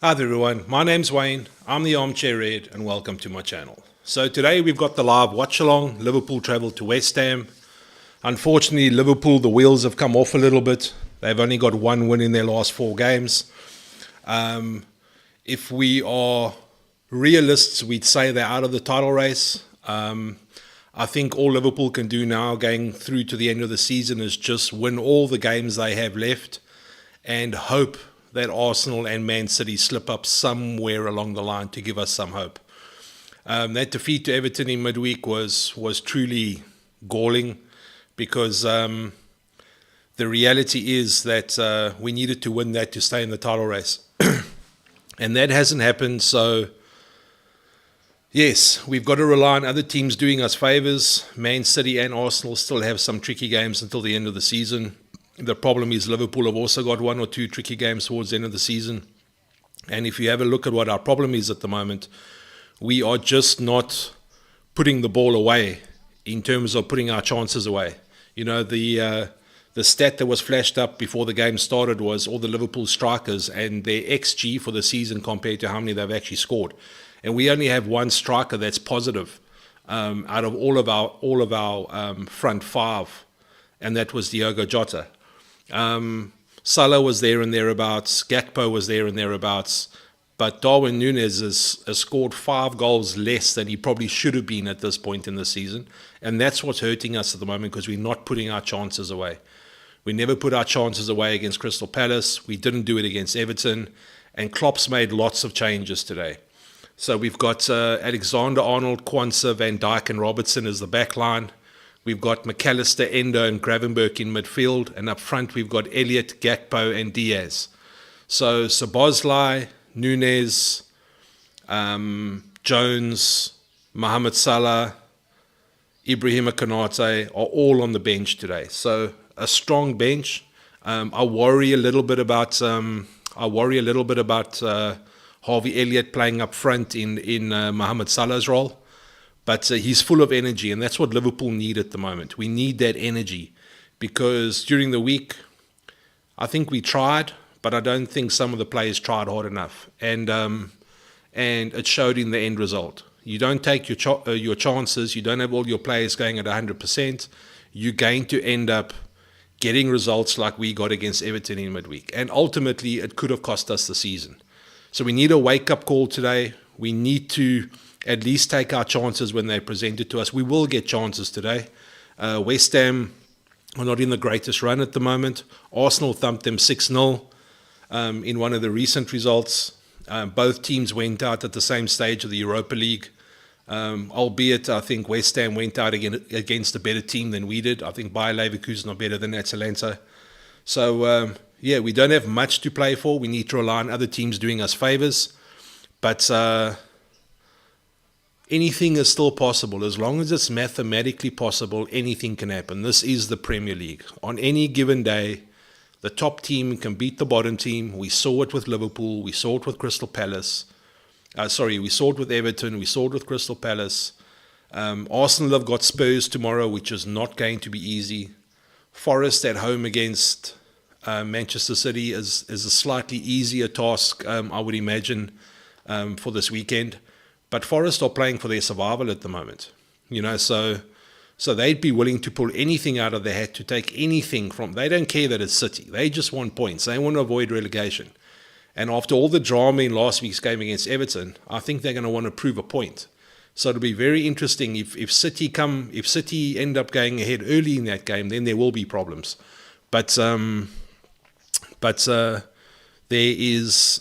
Hi there everyone, my name's Wayne, I'm the Armchair Red and welcome to my channel. So today we've got the live Watchalong. Liverpool travelled to West Ham. Unfortunately Liverpool, the wheels have come off a little bit. They've only got one win in their last 4 games. If we are realists, we'd say they're out of the title race. I think all Liverpool can do now going through to the end of the season is just win all the games they have left and hope that Arsenal and Man City slip up somewhere along the line to give us some hope. That defeat to Everton in midweek was truly galling because the reality is that we needed to win that to stay in the title race. And that hasn't happened, so yes, we've got to rely on other teams doing us favours. Man City and Arsenal still have some tricky games until the end of the season. The problem is Liverpool have also got one or two tricky games towards the end of the season. And if you have a look at what our problem is at the moment, we are just not putting the ball away in terms of putting our chances away. You know, the stat that was flashed up before the game started was all the Liverpool strikers and their XG for the season compared to how many they've actually scored. And we only have one striker that's positive out of all of our front five, and that was Diogo Jota. Salah was there and thereabouts, Gakpo was there and thereabouts, but Darwin Núñez has scored 5 goals less than he probably should have been at this point in the season, and that's what's hurting us at the moment because we're not putting our chances away. We never put our chances away against Crystal Palace, we didn't do it against Everton, and Klopp's made lots of changes today. So we've got Alexander-Arnold, Kwanzaa, Van Dijk and Robertson as the back line. We've got McAllister, Endo and Gravenberch in midfield. And up front, we've got Elliott, Gakpo and Diaz. So Szoboszlai, Núñez, Jones, Mohamed Salah, Ibrahima Konate are all on the bench today. So a strong bench. I worry a little bit about Harvey Elliott playing up front in Mohamed Salah's role. But he's full of energy, and that's what Liverpool need at the moment. We need that energy because during the week, I think we tried, but I don't think some of the players tried hard enough. And it showed in the end result. You don't take your chances. You don't have all your players going at 100%. You're going to end up getting results like we got against Everton in midweek. And ultimately, it could have cost us the season. So we need a wake-up call today. We need to at least take our chances when they're presented to us. We will get chances today. West Ham are not in the greatest run at the moment. Arsenal thumped them 6-0 in one of the recent results. Both teams went out at the same stage of the Europa League. Albeit, I think West Ham went out against a better team than we did. I think Bayer Leverkusen are better than Atalanta. So, yeah, we don't have much to play for. We need to rely on other teams doing us favours. But anything is still possible. As long as it's mathematically possible, anything can happen. This is the Premier League. On any given day, the top team can beat the bottom team. We saw it with Liverpool. We saw it with Crystal Palace. We saw it with Everton. We saw it with Crystal Palace. Arsenal have got Spurs tomorrow, which is not going to be easy. Forest at home against Manchester City is a slightly easier task, I would imagine, for this weekend. But Forest are playing for their survival at the moment, you know, so they'd be willing to pull anything out of their hat to take anything from. They don't care that it's City. They just want points. They want to avoid relegation. And after all the drama in last week's game against Everton, I think they're going to want to prove a point. So it'll be very interesting if City end up going ahead early in that game, then there will be problems. But there is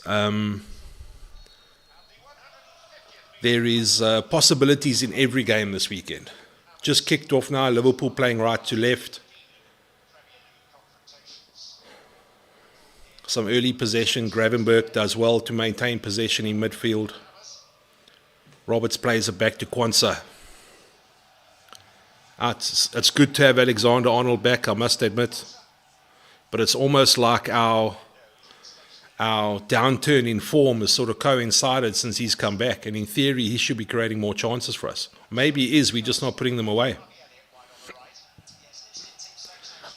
possibilities in every game this weekend. Just kicked off now, Liverpool playing right to left. Some early possession. Gravenberch does well to maintain possession in midfield. Roberts plays it back to Kwanzaa. It's good to have Alexander-Arnold back, I must admit. But it's almost like our downturn in form has sort of coincided since he's come back. And in theory, he should be creating more chances for us. Maybe he is, we're just not putting them away.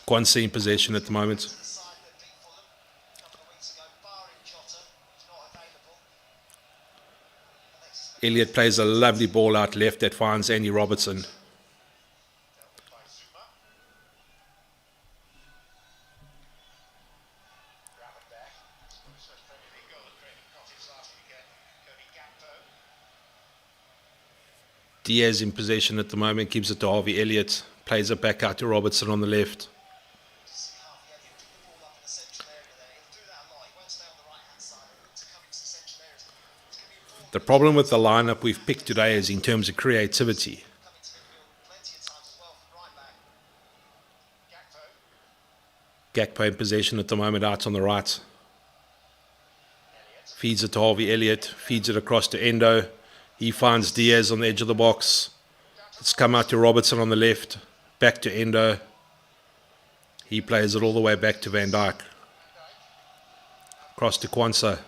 Kwanzaa in possession at the moment. Elliott plays a lovely ball out left that finds Andy Robertson. Diaz in possession at the moment, gives it to Harvey Elliott, plays it back out to Robertson on the left. The problem with the lineup we've picked today is in terms of creativity. Gakpo in possession at the moment, out on the right. Feeds it to Harvey Elliott, feeds it across to Endo. He finds Diaz on the edge of the box. It's come out to Robertson on the left, back to Endo. He plays it all the way back to Van Dijk. Across to Kwanzaa.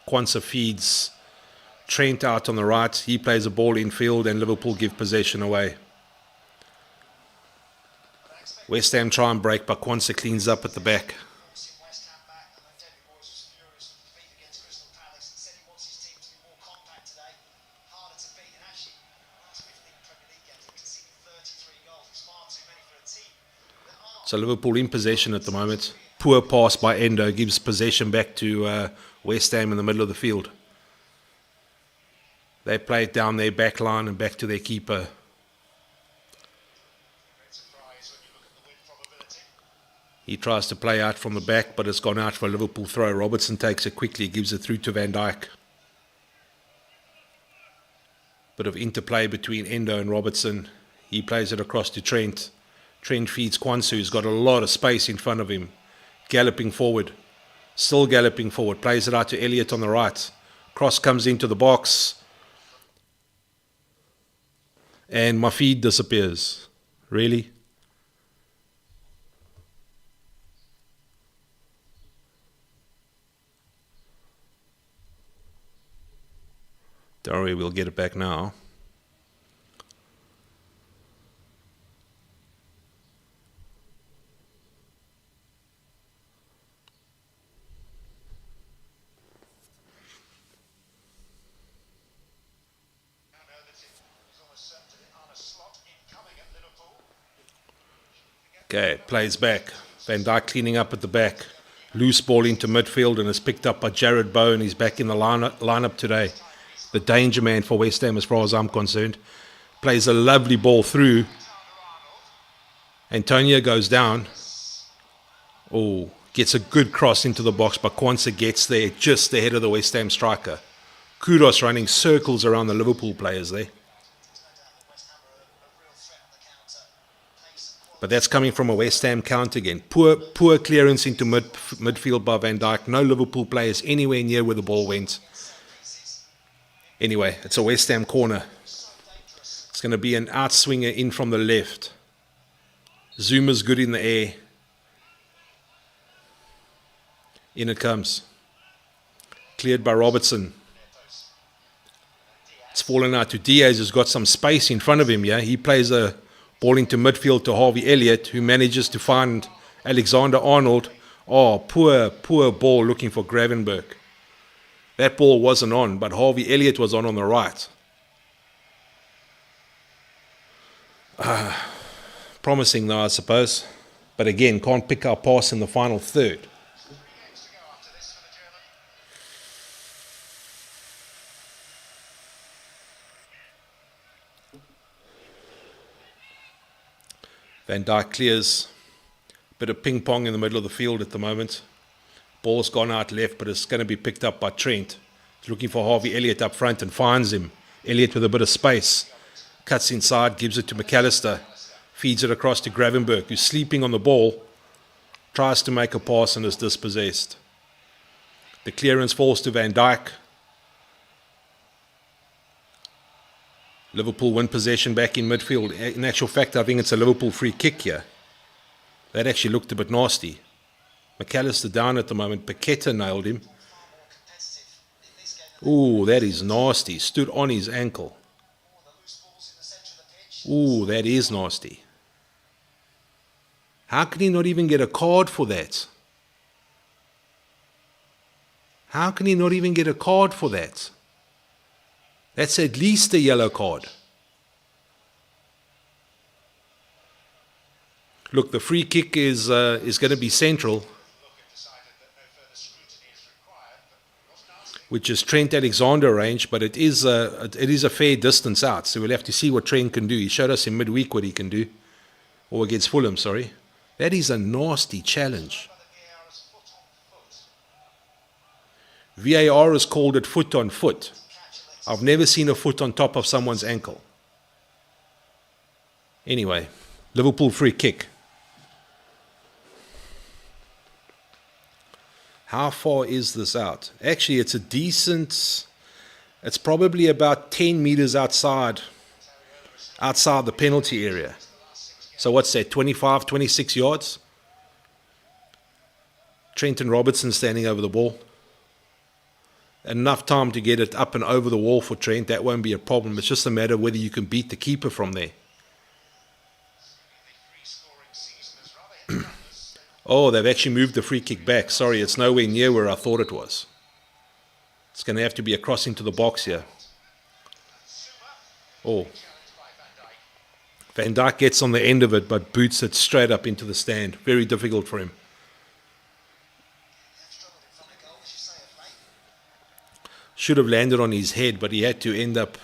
Kwanzaa feeds Trent out on the right. He plays a ball infield and Liverpool give possession away. West Ham try and break, but Kwanzaa cleans up at the back. So Liverpool in possession at the moment. Poor pass by Endo gives possession back to West Ham in the middle of the field. They play it down their back line and back to their keeper. He tries to play out from the back, but it's gone out for a Liverpool throw. Robertson takes it quickly, gives it through to Van Dijk. Bit of interplay between Endo and Robertson. He plays it across to Trent. Trent feeds Kwanzaa, who's got a lot of space in front of him. Galloping forward. Still galloping forward. Plays it out to Elliott on the right. Cross comes into the box. And my feed disappears. Really? Don't worry, we'll get it back now. Okay, plays back. Van Dijk cleaning up at the back. Loose ball into midfield and is picked up by Jared Bowen. He's back in the lineup today. The danger man for West Ham as far as I'm concerned. Plays a lovely ball through. Antonio goes down. Oh, gets a good cross into the box, but Kwanzaa gets there just ahead of the West Ham striker. Kudos running circles around the Liverpool players there. But that's coming from a West Ham counter again. Poor clearance into midfield by Van Dijk. No Liverpool players anywhere near where the ball went. Anyway, it's a West Ham corner. It's going to be an outswinger in from the left. Zuma's good in the air. In it comes. Cleared by Robertson. It's fallen out to Diaz, who's got some space in front of him. Yeah, he plays a ball into midfield to Harvey Elliott, who manages to find Alexander-Arnold. Oh, poor ball looking for Gravenberch. That ball wasn't on, but Harvey Elliott was on the right. Promising though, I suppose. But again, can't pick our pass in the final third. Van Dijk clears. Bit of ping pong in the middle of the field at the moment. Ball's gone out left, but it's going to be picked up by Trent. He's looking for Harvey Elliott up front and finds him. Elliott with a bit of space. Cuts inside, gives it to McAllister. Feeds it across to Gravenberch, who's sleeping on the ball. Tries to make a pass and is dispossessed. The clearance falls to Van Dijk. Liverpool win possession back in midfield. In actual fact, I think it's a Liverpool free kick here. That actually looked a bit nasty. McAllister down at the moment. Paqueta nailed him. Ooh, that is nasty. Stood on his ankle. Ooh, that is nasty. How can he not even get a card for that? How can he not even get a card for that? That's at least a yellow card. Look, the free kick is going to be central, which is Trent Alexander range, but it is a fair distance out, so we'll have to see what Trent can do. He showed us in midweek what he can do, or against Fulham, sorry. That is a nasty challenge. VAR has called it foot on foot. I've never seen a foot on top of someone's ankle. Anyway, Liverpool free kick. How far is this out? Actually, it's a decent, it's probably about 10 meters outside the penalty area. So what's that, 25, 26 yards? Trenton Robertson standing over the ball. Enough time to get it up and over the wall for Trent. That won't be a problem. It's just a matter of whether you can beat the keeper from there. Oh, they've actually moved the free kick back. Sorry, it's nowhere near where I thought it was. It's going to have to be a crossing to the box here. Oh. Van Dijk gets on the end of it, but boots it straight up into the stand. Very difficult for him. Should have landed on his head, but he had to end up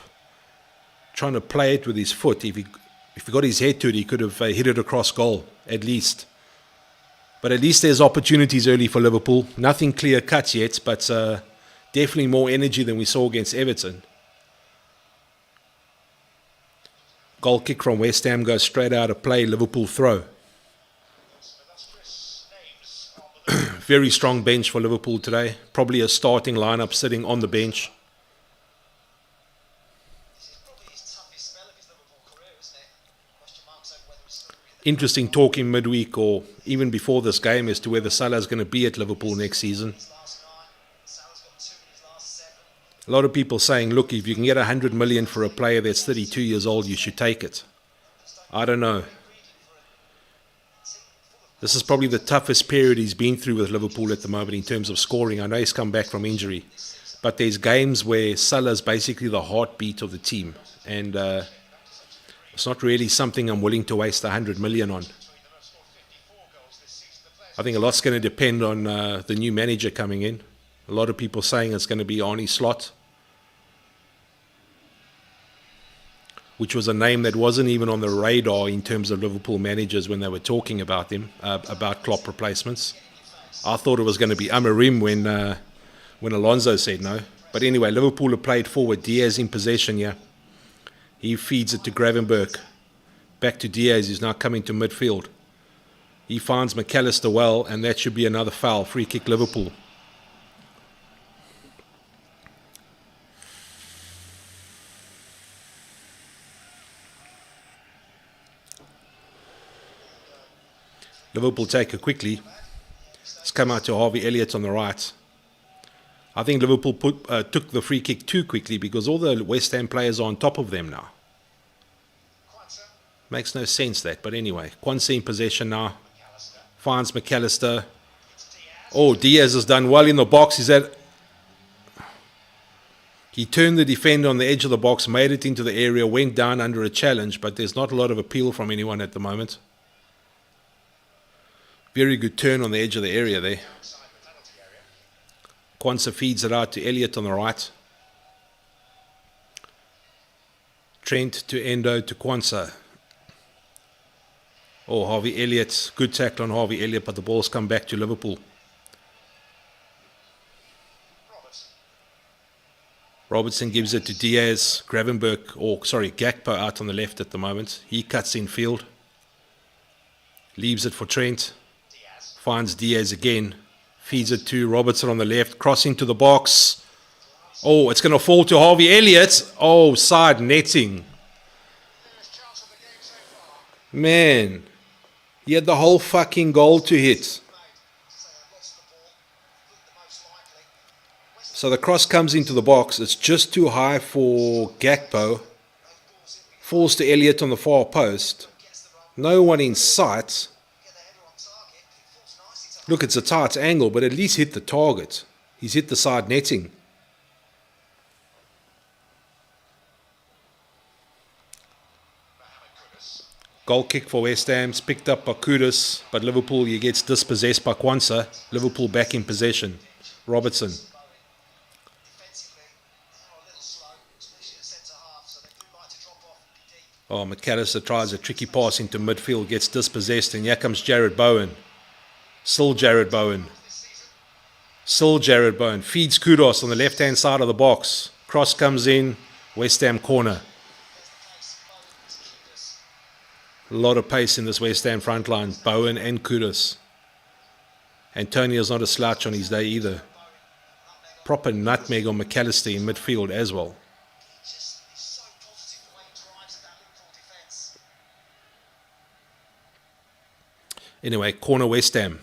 trying to play it with his foot. If he got his head to it, he could have hit it across goal, at least. But at least there's opportunities early for Liverpool. Nothing clear cut yet, but definitely more energy than we saw against Everton. Goal kick from West Ham goes straight out of play. Liverpool throw. Very strong bench for Liverpool today. Probably a starting lineup sitting on the bench. Interesting talk in midweek or even before this game as to whether Salah is going to be at Liverpool next season. A lot of people saying, look, if you can get 100 million for a player that's 32 years old, you should take it. I don't know. This is probably the toughest period he's been through with Liverpool at the moment in terms of scoring. I know he's come back from injury, but there's games where Salah is basically the heartbeat of the team, and it's not really something I'm willing to waste 100 million on. I think a lot's going to depend on the new manager coming in. A lot of people saying it's going to be Arne Slot, which was a name that wasn't even on the radar in terms of Liverpool managers when they were talking about them, about Klopp replacements. I thought it was going to be Amorim when Alonso said no. But anyway, Liverpool have played forward. Diaz in possession here. He feeds it to Gravenberch. Back to Diaz, who's now coming to midfield. He finds McAllister well, and that should be another foul. Free kick Liverpool. Liverpool take it quickly. It's come out to Harvey Elliott on the right. I think Liverpool took the free kick too quickly because all the West Ham players are on top of them now. Makes no sense that, but anyway. Quansah in possession now. Finds McAllister. Oh, Diaz has done well in the box. He turned the defender on the edge of the box, made it into the area, went down under a challenge, but there's not a lot of appeal from anyone at the moment. Very good turn on the edge of the area there. Quansah feeds it out to Elliott on the right. Trent to Endo to Quansah. Oh, Harvey Elliott. Good tackle on Harvey Elliott, but the ball's come back to Liverpool. Robertson gives it to Diaz. Gakpo out on the left at the moment. He cuts in field. Leaves it for Trent. Finds Diaz again. Feeds it to Robertson on the left. Crossing to the box. Oh, it's going to fall to Harvey Elliott. Oh, side netting. Man. He had the whole fucking goal to hit. So the cross comes into the box. It's just too high for Gakpo. Falls to Elliott on the far post. No one in sight. Look, it's a tight angle, but at least hit the target. He's hit the side netting. Goal kick for West Ham. It's picked up by Kudus, but Liverpool he gets dispossessed by Kwanzaa. Liverpool back in possession. Robertson. Oh, McAllister tries a tricky pass into midfield, gets dispossessed, and here comes Jared Bowen. Still Jared Bowen. Still Jared Bowen. Feeds Kudos on the left-hand side of the box. Cross comes in. West Ham corner. A lot of pace in this West Ham front line. Bowen and Kudos. Antonio's not a slouch on his day either. Proper nutmeg on McAllister in midfield as well. Anyway, corner West Ham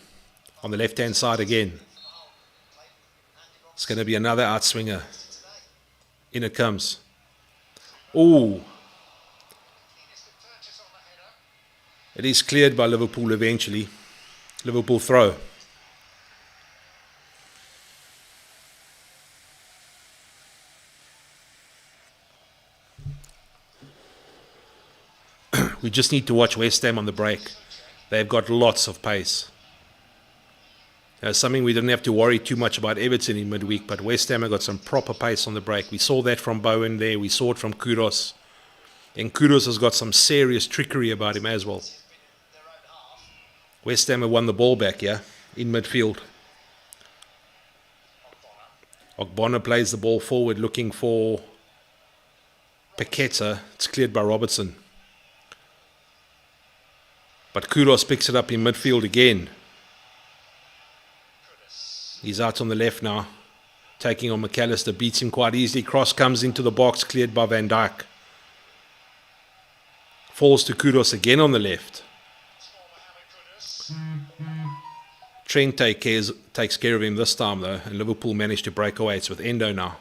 on the left-hand side again. It's going to be another outswinger. In it comes. Ooh. It is cleared by Liverpool eventually. Liverpool throw. We just need to watch West Ham on the break. They've got lots of pace. Something we didn't have to worry too much about Everton in midweek, but West Ham have got some proper pace on the break. We saw that from Bowen there. We saw it from Kudos. And Kudos has got some serious trickery about him as well. West Ham have won the ball back, yeah, in midfield. Ogbonna plays the ball forward looking for Paqueta. It's cleared by Robertson. But Kudos picks it up in midfield again. He's out on the left now. Taking on McAllister. Beats him quite easily. Cross comes into the box. Cleared by Van Dijk. Falls to Kudos again on the left. Trent takes care of him this time though. And Liverpool managed to break away. It's with Endo now.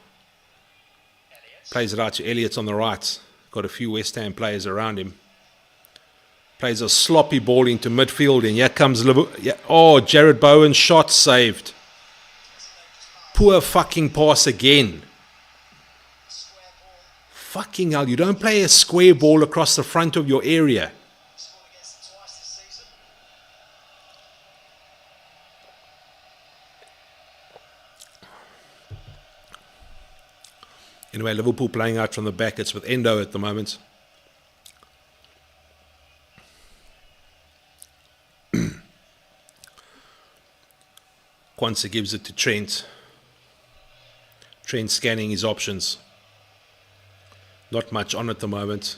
Plays it out to Elliott on the right. Got a few West Ham players around him. Plays a sloppy ball into midfield, and here comes Liverpool. Yeah. Oh, Jared Bowen shot saved. Poor fucking pass again. Fucking hell, you don't play a square ball across the front of your area. Anyway, Liverpool playing out from the back. It's with Endo at the moment. Kwanzaa gives it to Trent. Trent scanning his options. Not much on at the moment.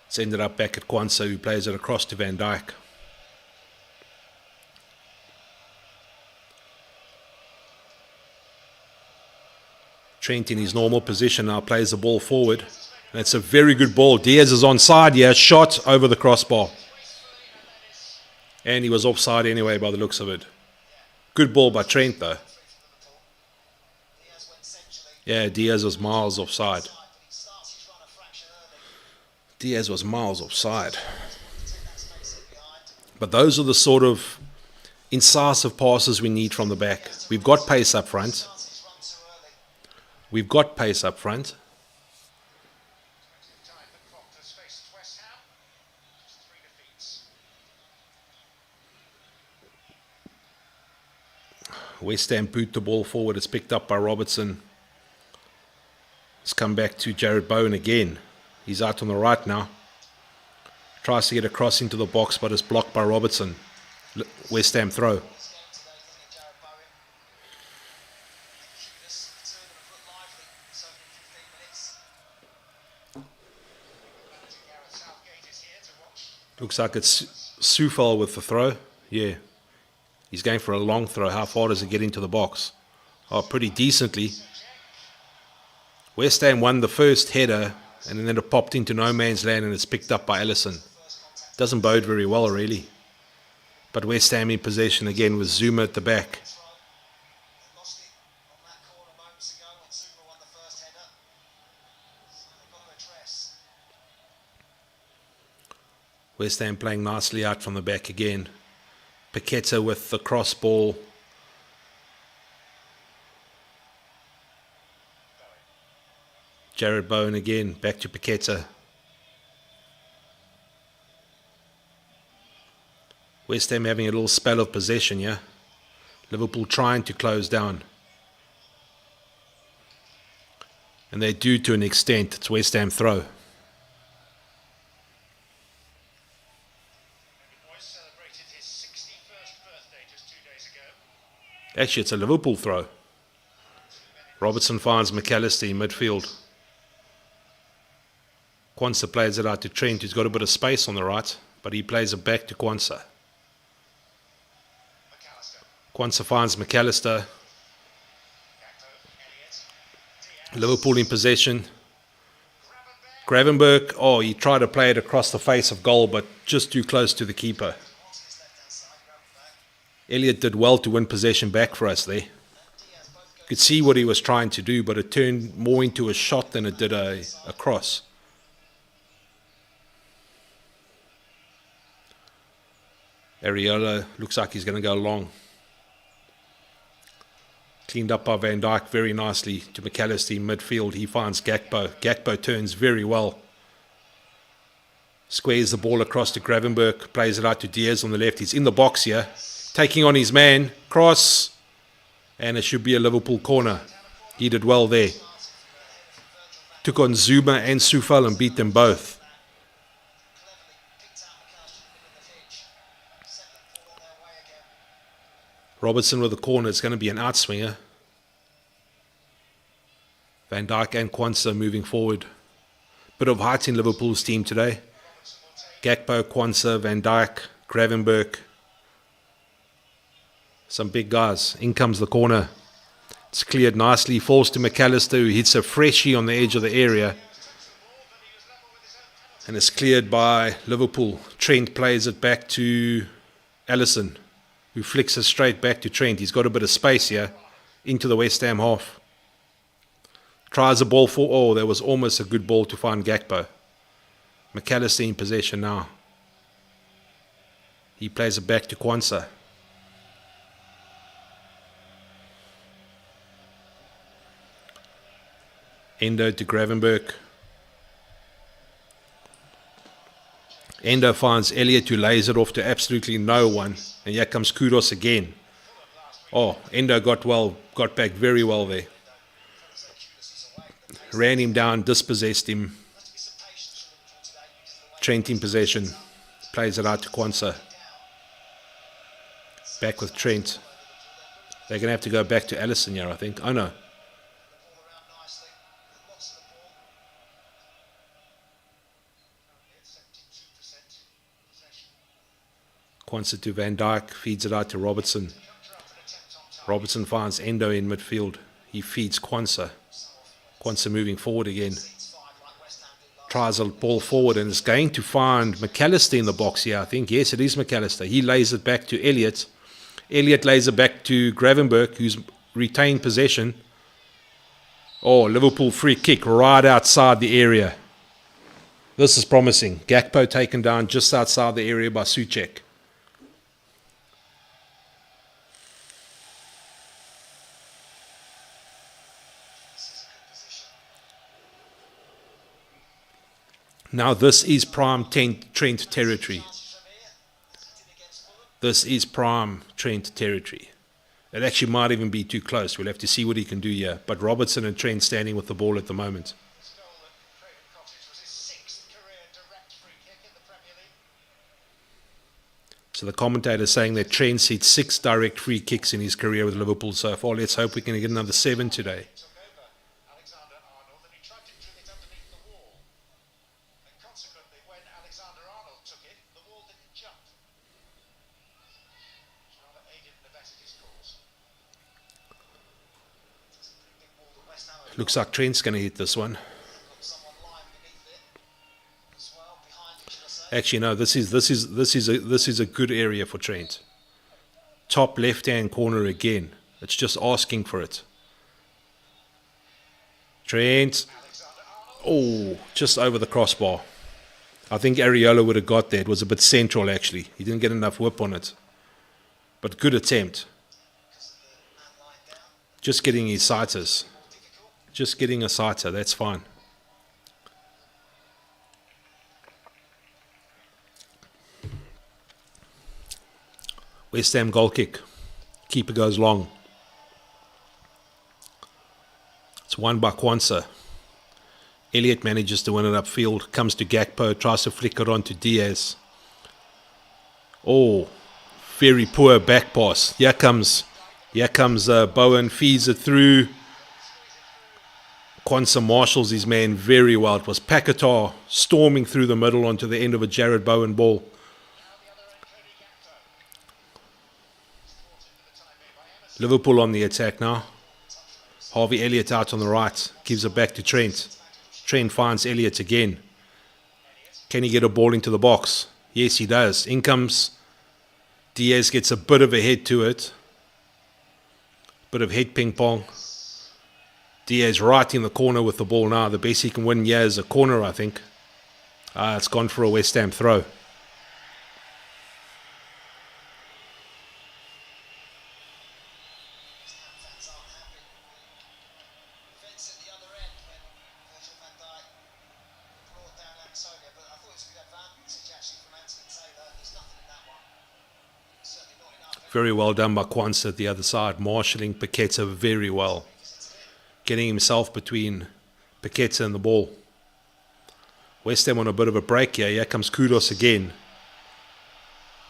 It's ended up back at Kwanzaa, who plays it across to Van Dijk. Trent in his normal position now plays the ball forward. And it's a very good ball. Diaz is onside here. Shot over the crossbar. And he was offside anyway by the looks of it. Good ball by Trent though. Yeah, Diaz was miles offside. Diaz was miles offside. But those are the sort of incisive passes we need from the back. We've got pace up front. We've got pace up front. West Ham boot the ball forward. It's picked up by Robertson. It's come back to Jared Bowen again. He's out on the right now. Tries to get across into the box, but it's blocked by Robertson. West Ham throw. Looks like it's Sufal with the throw. Yeah. He's going for a long throw. How far does it get into the box? Oh, pretty decently. West Ham won the first header, and then it popped into no man's land, and it's picked up by Ellison. Doesn't bode very well, really. But West Ham in possession again with Zuma at the back. West Ham playing nicely out from the back again. Paqueta with the cross ball. Jared Bowen again, back to Paqueta. West Ham having a little spell of possession, yeah. Liverpool trying to close down. And they do to an extent. It's West Ham throw. Actually, it's a Liverpool throw. Robertson finds McAllister in midfield. Quansah plays it out to Trent, who's got a bit of space on the right, but he plays it back to Quansah. Quansah finds McAllister. Liverpool in possession. Gravenberch, oh, he tried to play it across the face of goal, but just too close to the keeper. Elliott did well to win possession back for us there. You could see what he was trying to do, but it turned more into a shot than it did a cross. Areola looks like he's going to go long. Cleaned up by Van Dijk very nicely to McAllister in midfield. He finds Gakpo. Gakpo turns very well. Squares the ball across to Gravenberch. Plays it out to Diaz on the left. He's in the box here. Taking on his man. Cross. And it should be a Liverpool corner. He did well there. Took on Zuma and Soufal and beat them both. Robertson with the corner. It's going to be an outswinger. Van Dijk and Quansah moving forward. Bit of height in Liverpool's team today. Gakpo, Quansah, Van Dijk, Gravenberch. Some big guys. In comes the corner. It's cleared nicely. Falls to McAllister, who hits a freshie on the edge of the area. And it's cleared by Liverpool. Trent plays it back to Alisson, who flicks it straight back to Trent. He's got a bit of space here into the West Ham half. Tries a ball for... Oh, that was almost a good ball to find Gakpo. McAllister in possession now. He plays it back to Quansah. Endo to Gravenberch. Endo finds Elliott, who lays it off to absolutely no one. And here comes Kudos again. Oh, Endo got back very well there. Ran him down, dispossessed him. Trent in possession. Plays it out to Quansah. Back with Trent. They're going to have to go back to Alisson here, I think. Oh no. Quansah to Van Dijk, feeds it out to Robertson. Robertson finds Endo in midfield. He feeds Quansah. Quansah moving forward again. Tries a ball forward and is going to find McAllister in the box here, I think. Yes, it is McAllister. He lays it back to Elliott. Elliott lays it back to Gravenberch, who's retained possession. Oh, Liverpool free kick right outside the area. This is promising. Gakpo taken down just outside the area by Souček. Now this is prime Trent territory. This is prime Trent territory. It actually might even be too close. We'll have to see what he can do here. But Robertson and Trent standing with the ball at the moment. So the commentator is saying that Trent's hit 6 direct free kicks in his career with Liverpool so far. Let's hope we can get another 7 today. Looks like Trent's going to hit this one. Actually, no. This is a good area for Trent. Top left-hand corner again. It's just asking for it. Trent. Oh, just over the crossbar. I think Areola would have got there. It was a bit central, actually. He didn't get enough whip on it. But good attempt. Just getting his sighters. Just getting a sighter, that's fine. West Ham goal kick. Keeper goes long. It's won by Kwanzaa. Elliott manages to win it upfield. Comes to Gakpo. Tries to flick it on to Diaz. Oh, very poor back pass. Here comes Bowen. Feeds it through. Kwanzaa marshals his man very well. It was Paquetá storming through the middle onto the end of a Jared Bowen ball. Liverpool on the attack now. Harvey Elliott out on the right. Gives it back to Trent. Trent finds Elliott again. Can he get a ball into the box? Yes, he does. In comes Diaz, gets a bit of a head to it. Bit of head ping pong. Diaz right in the corner with the ball now. The best he can win here is a corner, I think. It's gone for a West Ham throw. Very well done by Kwanzaa at the other side, marshalling Paquetá very well. Getting himself between Paquetá and the ball. West Ham on a bit of a break here. Here comes Kudos again.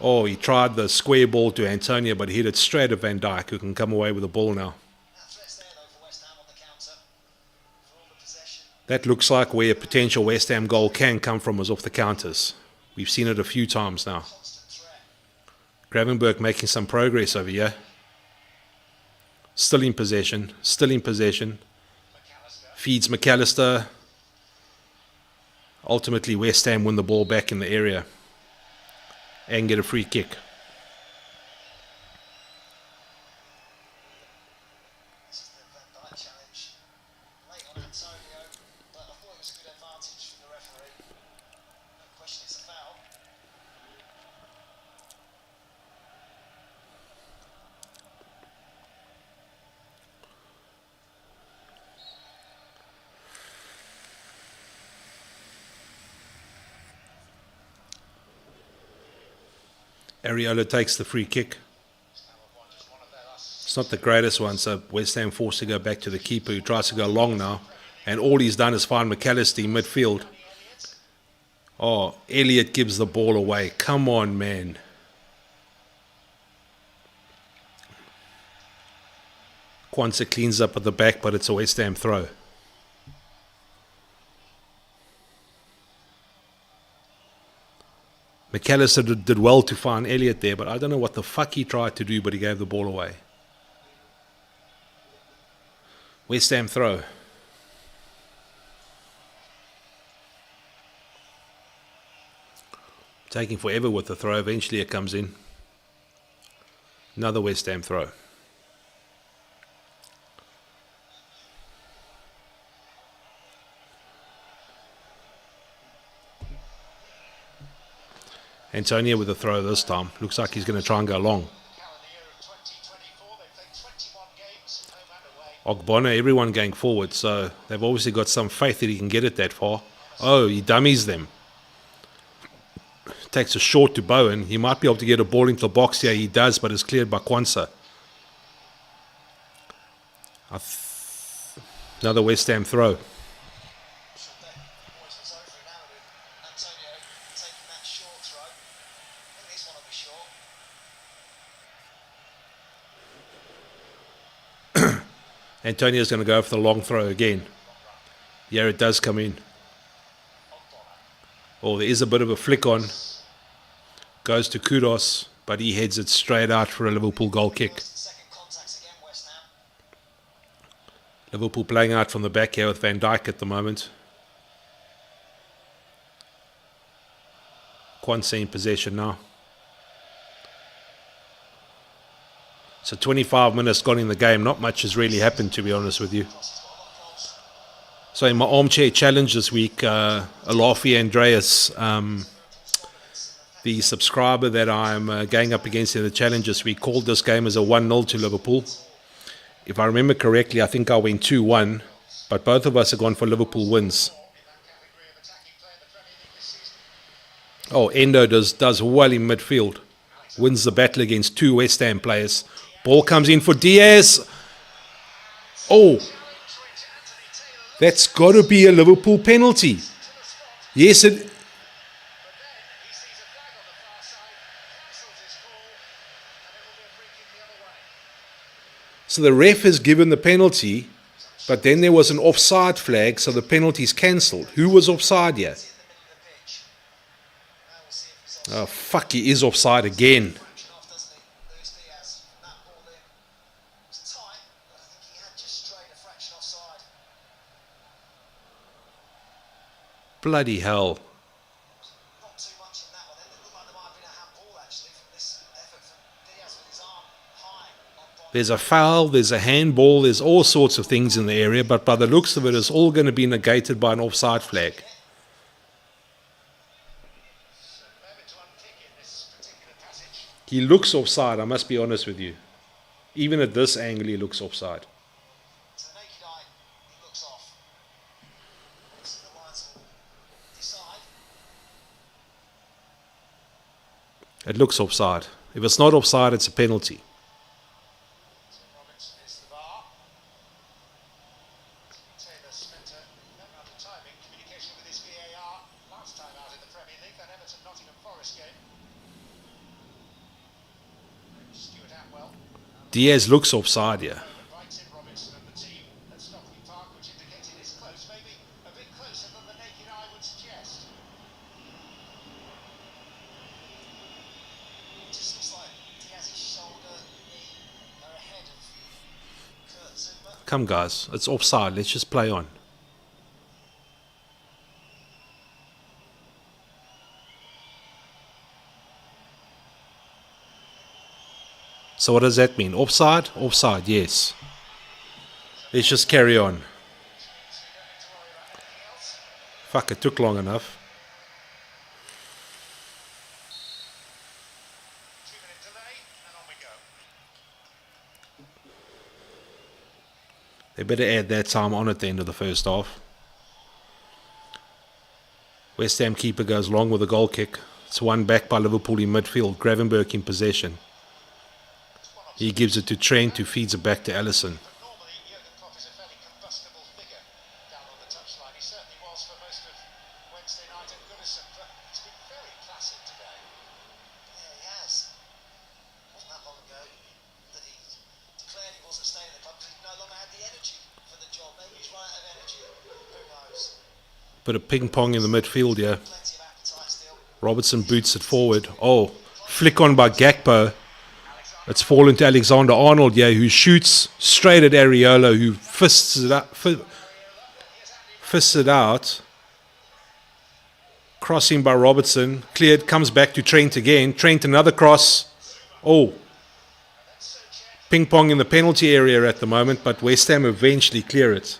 Oh, he tried the square ball to Antonio, but hit it straight at Van Dijk, who can come away with the ball now. That looks like where a potential West Ham goal can come from, is off the counters. We've seen it a few times now. Gravenberg making some progress over here. Still in possession. Feeds McAllister. Ultimately, West Ham win the ball back in the area and get a free kick. Areola takes the free kick. It's not the greatest one, so West Ham forced to go back to the keeper, who tries to go long now. And all he's done is find McAllister in midfield. Oh, Elliott gives the ball away. Come on, man. Kwanzaa cleans up at the back, but it's a West Ham throw. McAllister did well to find Elliott there, but I don't know what the fuck he tried to do, but he gave the ball away. West Ham throw. Taking forever with the throw. Eventually it comes in. Another West Ham throw. Antonio with the throw this time. Looks like he's going to try and go long. Ogbonna, everyone going forward, so they've obviously got some faith that he can get it that far. Oh, he dummies them. Takes a short to Bowen. He might be able to get a ball into the box here. He does, but it's cleared by Kwanzaa. Another West Ham throw. Antonio's going to go for the long throw again. Yeah, it does come in. Oh, there is a bit of a flick on. Goes to Kudos, but he heads it straight out for a Liverpool goal kick. Liverpool playing out from the back here with Van Dijk at the moment. Kwanzaa in possession now. So 25 minutes gone in the game. Not much has really happened, to be honest with you. So in my armchair challenge this week, Alafi Andreas, the subscriber that I'm going up against in the challenge this week, called this game as a 1-0 to Liverpool. If I remember correctly, I think I went 2-1, but both of us have gone for Liverpool wins. Oh, Endo does well in midfield. wins the battle against two West Ham players. Ball comes in for Diaz. Oh, that's got to be a Liverpool penalty. Yes, it. So the ref has given the penalty, but then there was an offside flag, so the penalty's cancelled. Who was offside here? Oh, fuck, he is offside again. Bloody hell. There's a foul, there's a handball, there's all sorts of things in the area, but by the looks of it, it's all going to be negated by an offside flag. He looks offside, I must be honest with you. Even at this angle, he looks offside. It looks offside. If it's not offside, it's a penalty. Diaz looks offside here. Come guys, it's offside, let's just play on. So what does that mean? Offside? Offside, yes. Let's just carry on. Fuck, it took long enough. They better add that time on at the end of the first half. West Ham keeper goes long with a goal kick. It's won back by Liverpool in midfield. Gravenberch in possession. He gives it to Trent, who feeds it back to Alisson. Bit of ping pong in the midfield here. Robertson boots it forward. Oh, flick on by Gakpo. It's fallen to Alexander-Arnold here, who shoots straight at Areola, who fists it out. Crossing by Robertson. Cleared, comes back to Trent again. Trent, another cross. Oh. Ping pong in the penalty area at the moment, but West Ham eventually clear it.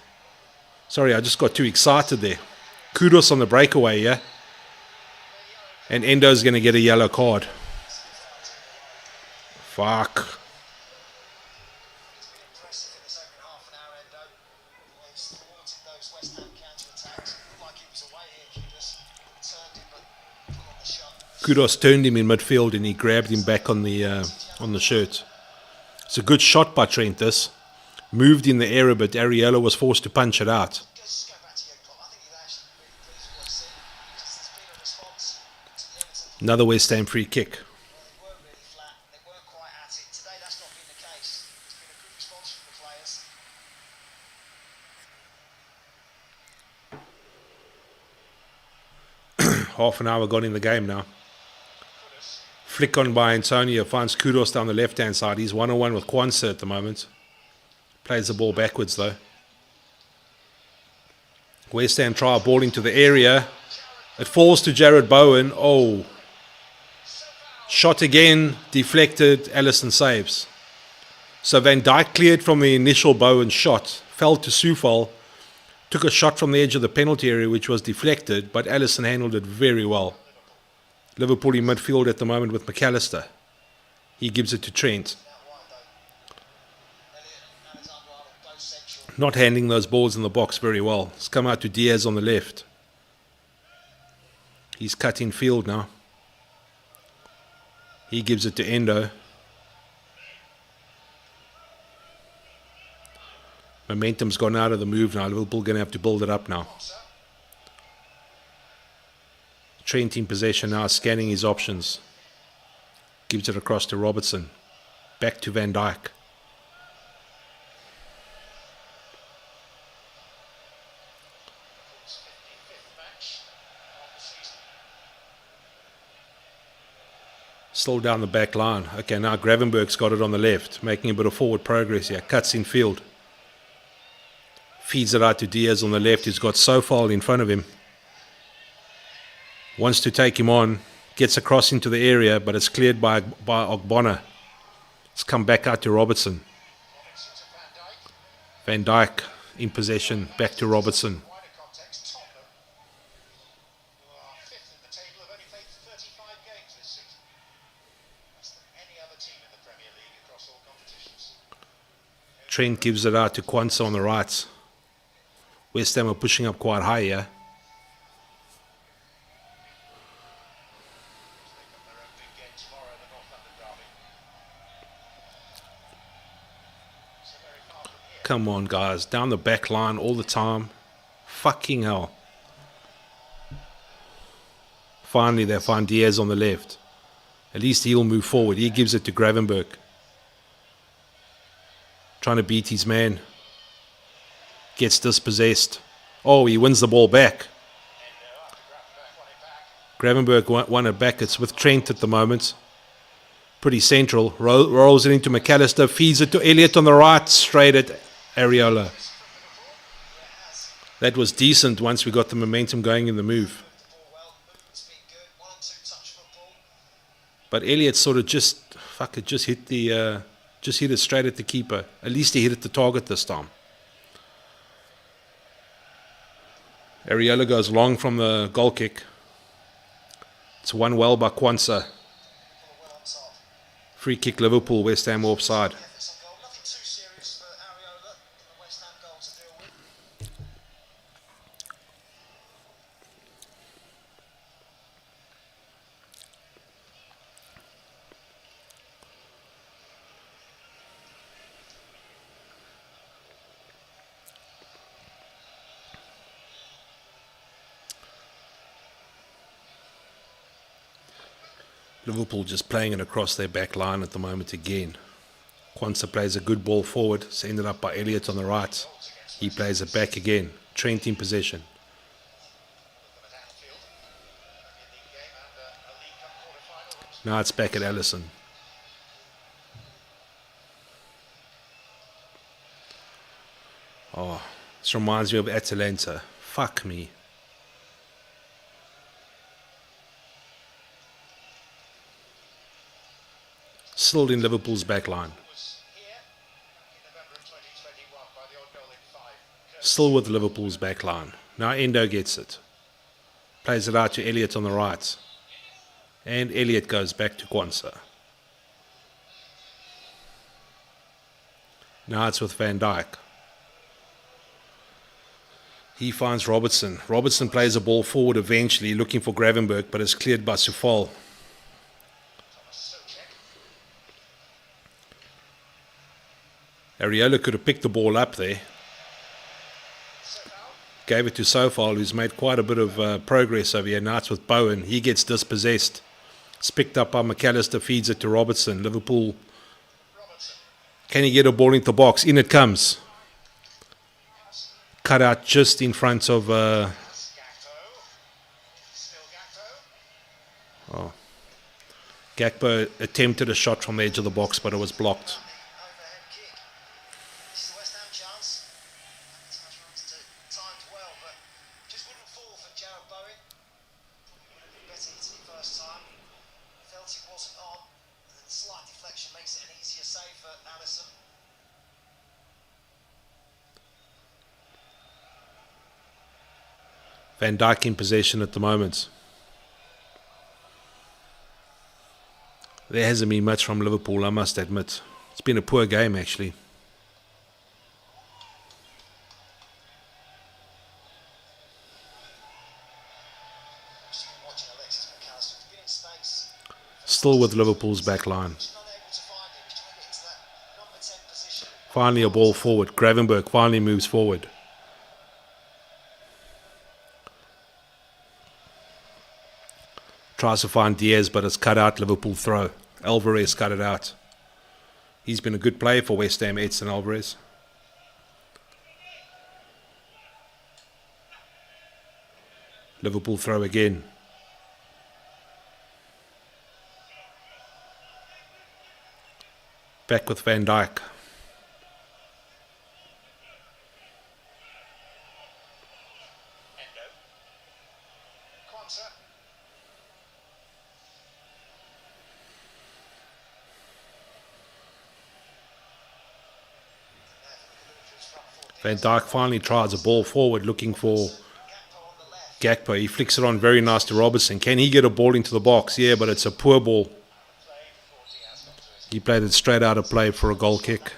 Sorry, I just got too excited there. Kudos on the breakaway, yeah? And Endo's going to get a yellow card. Fuck. Kudos turned him in midfield and he grabbed him back on the shirt. It's a good shot by Trent, this. Moved in the area, but Areola was forced to punch it out. Another West Ham free kick. Half an hour gone in the game now. Flick on by Antonio, finds Kudos down the left-hand side. He's 1-on-1 with Kwanzaa at the moment. Plays the ball backwards though. West Ham try a ball into the area. It falls to Jared Bowen. Oh. Shot again, deflected, Alisson saves. So Van Dijk cleared from the initial Bowen shot, fell to Soufal, took a shot from the edge of the penalty area which was deflected, but Alisson handled it very well. Liverpool in midfield at the moment with McAllister. He gives it to Trent. Not handling those balls in the box very well. It's come out to Diaz on the left. He's cut in field now. He gives it to Endo. Momentum's gone out of the move now. Liverpool going to have to build it up now. Trent in possession now, scanning his options. Gives it across to Robertson. Back to Van Dijk. Still down the back line. Okay, now Gravenberg's got it on the left, making a bit of forward progress here. Cuts in field. Feeds it out to Diaz on the left, who's got Sofal in front of him. Wants to take him on. Gets across into the area, but it's cleared by Ogbonna. It's come back out to Robertson. Van Dijk in possession. Back to Robertson. Trent gives it out to Kwanzaa on the right. West Ham are pushing up quite high here. Come on, guys. Down the back line all the time. Fucking hell. Finally, they find Diaz on the left. At least he'll move forward. He gives it to Gravenberg. Trying to beat his man. Gets dispossessed. Oh, he wins the ball back. Gravenberg won it back. It's with Trent at the moment. Pretty central. Rolls it into McAllister. Feeds it to Elliott on the right. Straight at Areola. That was decent once we got the momentum going in the move. But Elliott sort of just hit it straight at the keeper. At least he hit at the target this time. Areola goes long from the goal kick. It's won well by Kwanzaa. Free kick Liverpool, West Ham offside. Liverpool just playing it across their back line at the moment again. Kwanzaa plays a good ball forward. It's ended up by Elliott on the right. He plays it back again. Trent in possession. Now it's back at Allison. Oh, this reminds me of Atalanta. Fuck me. Still in Liverpool's back line. Still with Liverpool's back line. Now Endo gets it. Plays it out to Elliott on the right. And Elliott goes back to Kwanzaa. Now it's with Van Dijk. He finds Robertson. Robertson plays a ball forward eventually, looking for Gravenberg, but is cleared by Sufal. Areola could have picked the ball up there. Gave it to Sofal, who's made quite a bit of progress over here. Now it's with Bowen. He gets dispossessed. It's picked up by McAllister, feeds it to Robertson. Liverpool. Can he get a ball into the box? In it comes. Cut out just in front of... Gakpo attempted a shot from the edge of the box, but it was blocked. Van Dijk in possession at the moment. There hasn't been much from Liverpool, I must admit. It's been a poor game, actually. still with Liverpool's back line. Finally a ball forward. Gravenberch finally moves forward. Tries to find Diaz, but it's cut out. Liverpool throw. Alvarez cut it out. He's been a good player for West Ham, Edson Alvarez. Liverpool throw again. Back with Van Dijk. Van Dijk finally tries a ball forward looking for Gakpo. He flicks it on very nice to Robertson. Can he get a ball into the box? Yeah, but it's a poor ball. He played it straight out of play for a goal kick.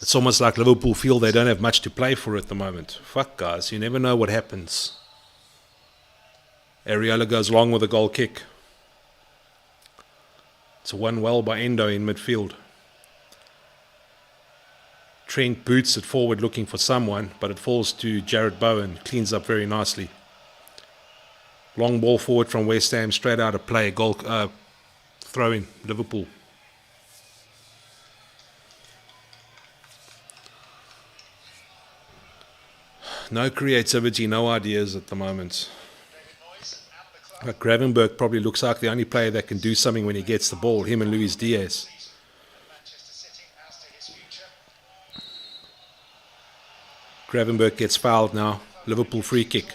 It's almost like Liverpool feel they don't have much to play for at the moment. Fuck, guys, you never know what happens. Areola goes long with a goal kick. It's a one well by Endo in midfield. Trent boots it forward looking for someone, but it falls to Jared Bowen. Cleans up very nicely. Long ball forward from West Ham, straight out of play. Goal throw in, Liverpool. No creativity, no ideas at the moment. But Gravenberch probably looks like the only player that can do something when he gets the ball, him and Luis Diaz. Gravenberch gets fouled now. Liverpool free kick.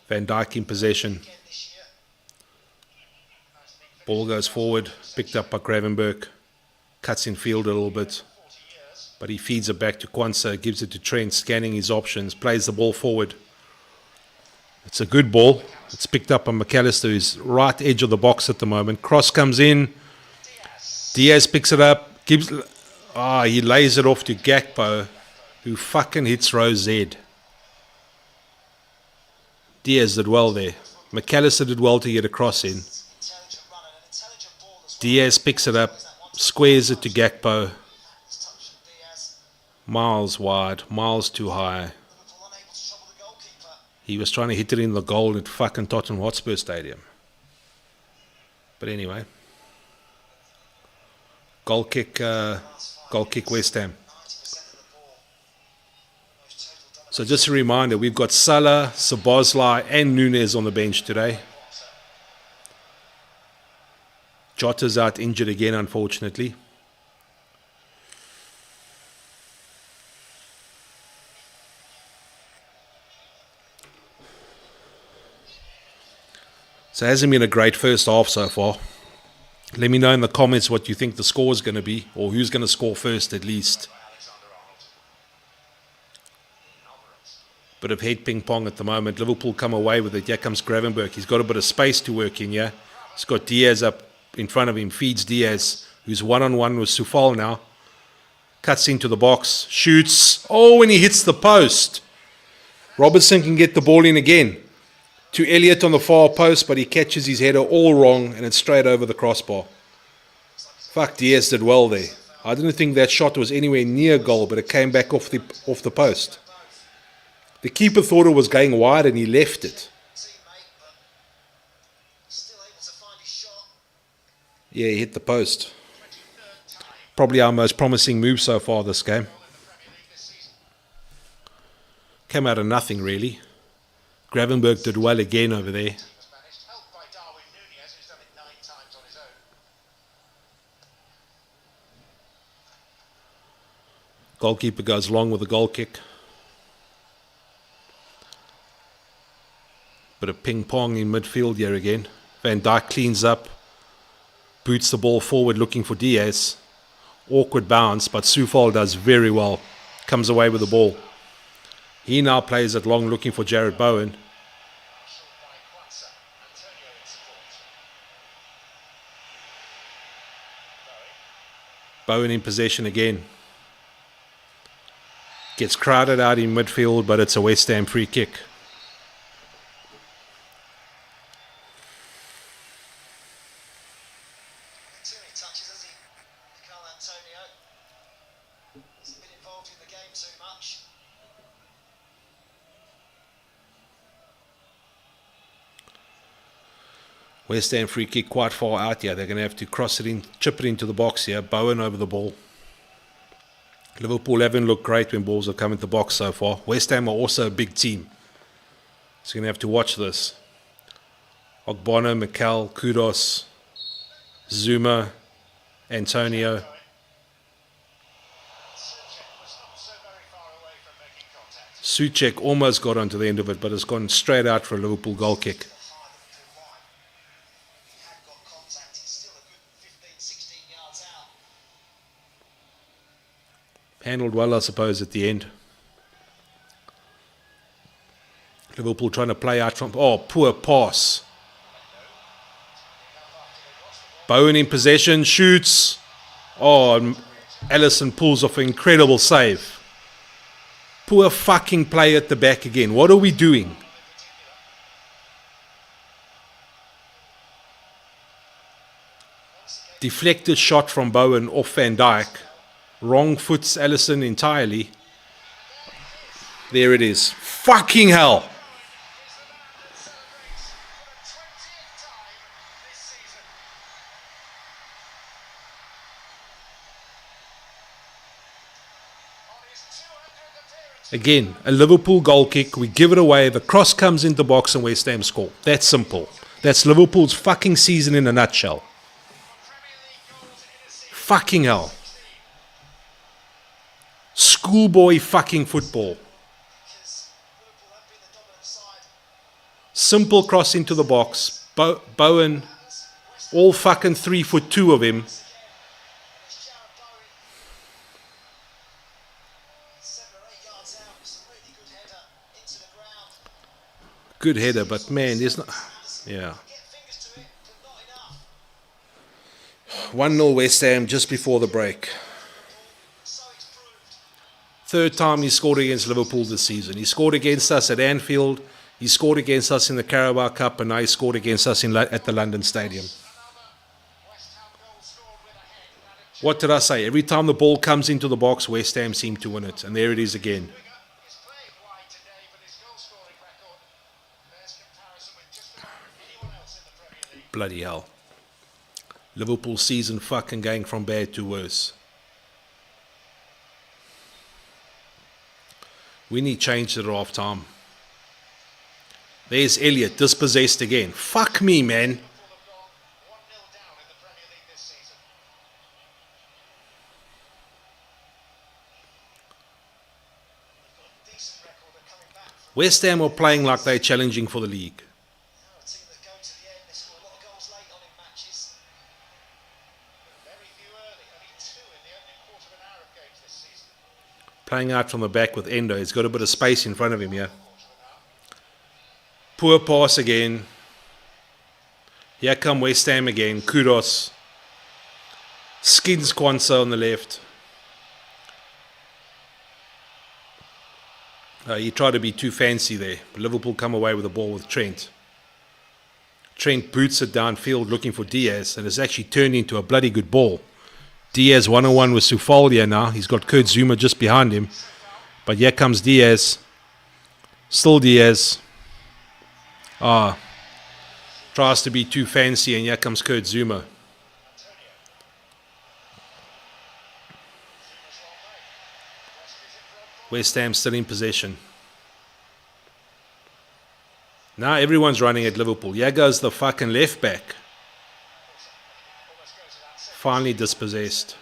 Van Dijk in possession. Ball goes forward, picked up by Gravenberch. Cuts in field a little bit. But he feeds it back to Kwanzaa, gives it to Trent, scanning his options, plays the ball forward. It's a good ball. It's picked up by McAllister, who's right edge of the box at the moment. Cross comes in. Diaz picks it up. He lays it off to Gakpo, who fucking hits row Z. Diaz did well there. McAllister did well to get a cross in. Diaz picks it up, squares it to Gakpo. Miles wide, miles too high. He was trying to hit it in the goal at fucking Tottenham Hotspur Stadium. But anyway. Goal kick West Ham. So just a reminder, we've got Salah, Szoboszlai and Nunes on the bench today. Jota's out injured again, unfortunately. So it hasn't been a great first half so far. Let me know in the comments what you think the score is going to be, or who's going to score first at least. Bit of head ping pong at the moment. Liverpool come away with it. Here comes Gravenberch. He's got a bit of space to work in here. He's got Diaz up in front of him. Feeds Diaz, who's one-on-one with Soufal now. Cuts into the box. Shoots. Oh, when he hits the post. Robertson can get the ball in again. To Elliott on the far post, but he catches his header all wrong and it's straight over the crossbar. Fuck, Diaz did well there. I didn't think that shot was anywhere near goal, but it came back off the post. The keeper thought it was going wide and he left it. Yeah, he hit the post. Probably our most promising move so far this game. Came out of nothing, really. Gravenberch did well again over there. Goalkeeper goes long with a goal kick. Bit of ping pong in midfield here again. Van Dijk cleans up. Boots the ball forward looking for Diaz. Awkward bounce, but Soufal does very well. Comes away with the ball. He now plays it long, looking for Jared Bowen. Bowen in possession again. Gets crowded out in midfield, but it's a West Ham free kick. West Ham free kick quite far out here. They're going to have to cross it in, chip it into the box here. Bowen over the ball. Liverpool haven't looked great when balls have come into the box so far. West Ham are also a big team, so you're going to have to watch this. Ogbono, McCall, Kudos, Zuma, Antonio. Souček almost got onto the end of it, but it's gone straight out for a Liverpool goal kick. Handled well, I suppose, at the end. Liverpool trying to play out from... Oh, poor pass. Bowen in possession, shoots. Oh, and Allison pulls off an incredible save. Poor fucking play at the back again. What are we doing? Deflected shot from Bowen off Van Dijk. Wrong foots Allison entirely. There it is. Fucking hell. Again, a Liverpool goal kick. We give it away. The cross comes into the box and West Ham score. That's simple. That's Liverpool's fucking season in a nutshell. Fucking hell. Schoolboy fucking football. Simple cross into the box. Bowen, all fucking 3'2" of him. Good header, but man, there's not... Yeah. 1-0 West Ham just before the break. Third time he scored against Liverpool this season. He scored against us at Anfield. He scored against us in the Carabao Cup, and now he scored against us at the London Stadium. What did I say? Every time the ball comes into the box, West Ham seem to win it. And there it is again. Bloody hell. Liverpool season fucking going from bad to worse. We need change at half time. There's Elliott, dispossessed again. Fuck me, man. West Ham are playing like they're challenging for the league. Playing out from the back with Endo. He's got a bit of space in front of him here. Poor pass again. Here come West Ham again. Kudos. Skins Kwanzaa on the left. He tried to be too fancy there. Liverpool come away with the ball with Trent. Trent boots it downfield looking for Diaz, and it's actually turned into a bloody good ball. Diaz 1-on-1 with Soufalia now. He's got Kurt Zuma just behind him. But here comes Diaz. Still Diaz. Tries to be too fancy, and here comes Kurt Zuma. West Ham still in possession. Now everyone's running at Liverpool. Here goes the fucking left back. Finally dispossessed.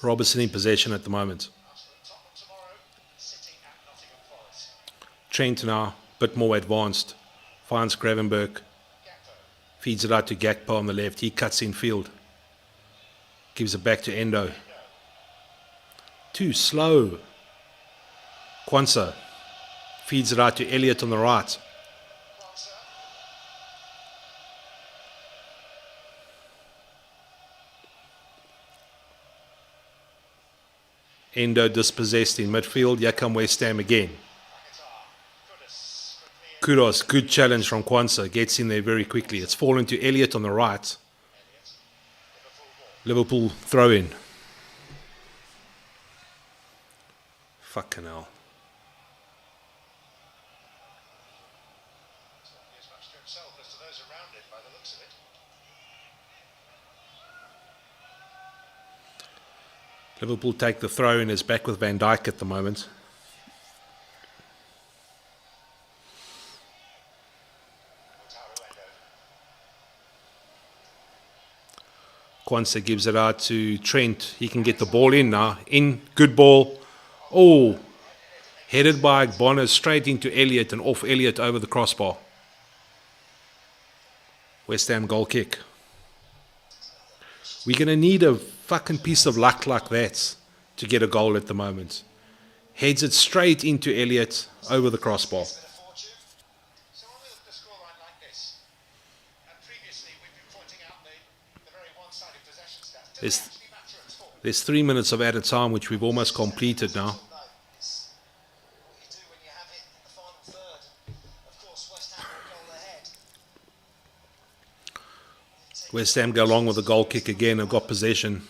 Robertson in possession at the moment. Trent now, a bit more advanced. Finds Gravenberg. Feeds it out to Gakpo on the left. He cuts in field. Gives it back to Endo. Too slow. Kwanzaa. Feeds it out to Elliott on the right. Endo dispossessed in midfield. Here come West Ham again. Kudos, good challenge from Kwanzaa. Gets in there very quickly. It's fallen to Elliott on the right. Liverpool throw in. Fucking hell. Liverpool take the throw in. Is back with Van Dijk at the moment. Kwanzaa gives it out to Trent. He can get the ball in now. In, good ball. Oh, headed by Bonner straight into Elliott and off Elliott over the crossbar. West Ham goal kick. We're going to need a fucking piece of luck like that to get a goal at the moment. Heads it straight into Elliott over the crossbar. There's 3 minutes of added time, which we've almost completed now. West Ham go along with the goal kick again. Have got possession.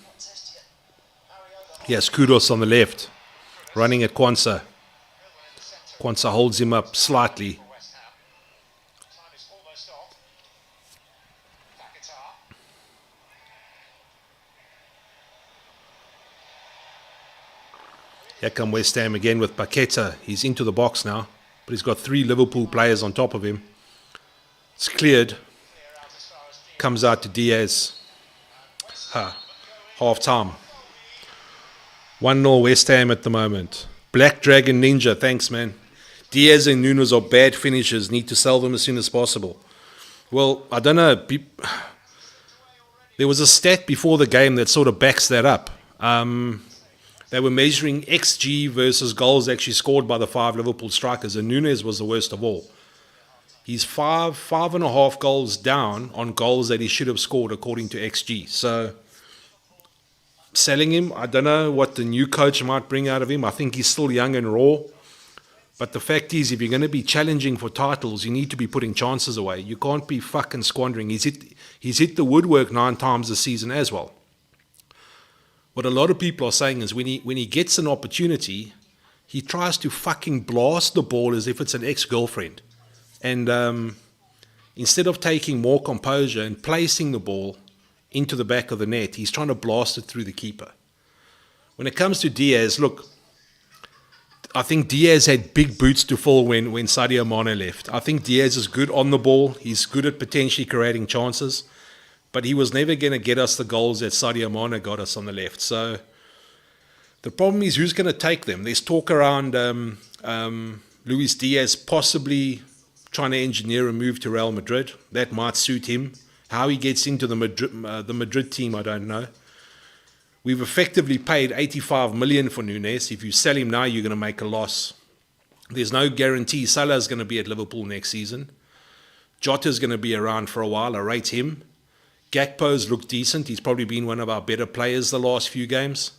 Yes, Kudos on the left. Running at Kwanzaa. Kwanzaa holds him up slightly. Here come West Ham again with Paqueta. He's into the box now, but he's got 3 Liverpool players on top of him. It's cleared. Comes out to Diaz. Half time. 1-0 West Ham at the moment. Black Dragon Ninja, thanks man. Diaz and Nunes are bad finishers. Need to sell them as soon as possible. Well, I don't know. There was a stat before the game that sort of backs that up. They were measuring XG versus goals actually scored by the 5 Liverpool strikers, and Nunes was the worst of all. He's 5.5 goals down on goals that he should have scored according to XG. So, selling him, I don't know what the new coach might bring out of him. I think he's still young and raw. But the fact is, if you're going to be challenging for titles, you need to be putting chances away. You can't be fucking squandering. He's hit the woodwork 9 times this season as well. What a lot of people are saying is when he gets an opportunity, he tries to fucking blast the ball as if it's an ex-girlfriend. And instead of taking more composure and placing the ball into the back of the net, he's trying to blast it through the keeper. When it comes to Diaz, look, I think Diaz had big boots to fill when Sadio Mane left. I think Diaz is good on the ball. He's good at potentially creating chances. But he was never going to get us the goals that Sadio Mane got us on the left. So the problem is who's going to take them. There's talk around Luis Diaz possibly trying to engineer a move to Real Madrid. That might suit him. How he gets into the Madrid team, I don't know. We've effectively paid 85 million for Nunes. If you sell him now, you're going to make a loss. There's no guarantee Salah's going to be at Liverpool next season. Jota's going to be around for a while. I rate him. Gakpo's looked decent. He's probably been one of our better players the last few games.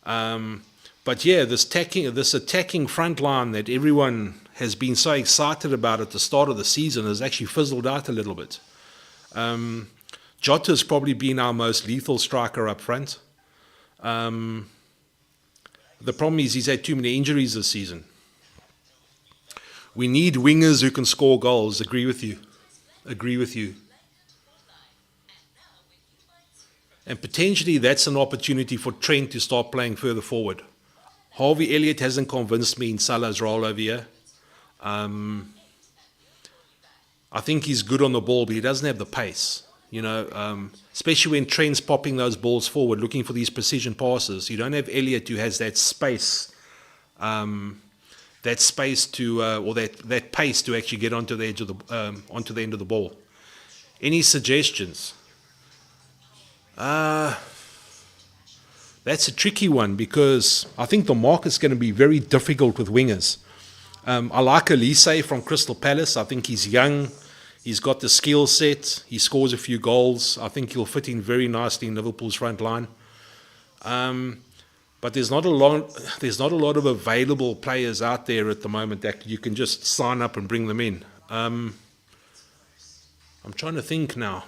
But yeah, this attacking front line that everyone has been so excited about at the start of the season has actually fizzled out a little bit. Jota's probably been our most lethal striker up front. The problem is he's had too many injuries this season. We need wingers who can score goals. Agree with you. And potentially that's an opportunity for Trent to start playing further forward. Harvey Elliott hasn't convinced me in Salah's role over here. I think he's good on the ball, but he doesn't have the pace. Especially when Trent's popping those balls forward, looking for these precision passes. You don't have Elliott who has that space that space to or that pace to actually get onto the edge of the onto the end of the ball. Any suggestions? That's a tricky one because I think the market's going to be very difficult with wingers. I like Elise from Crystal Palace. I think he's young. He's got the skill set. He scores a few goals. I think he'll fit in very nicely in Liverpool's front line. But there's not a lot of available players out there at the moment that you can just sign up and bring them in. I'm trying to think now.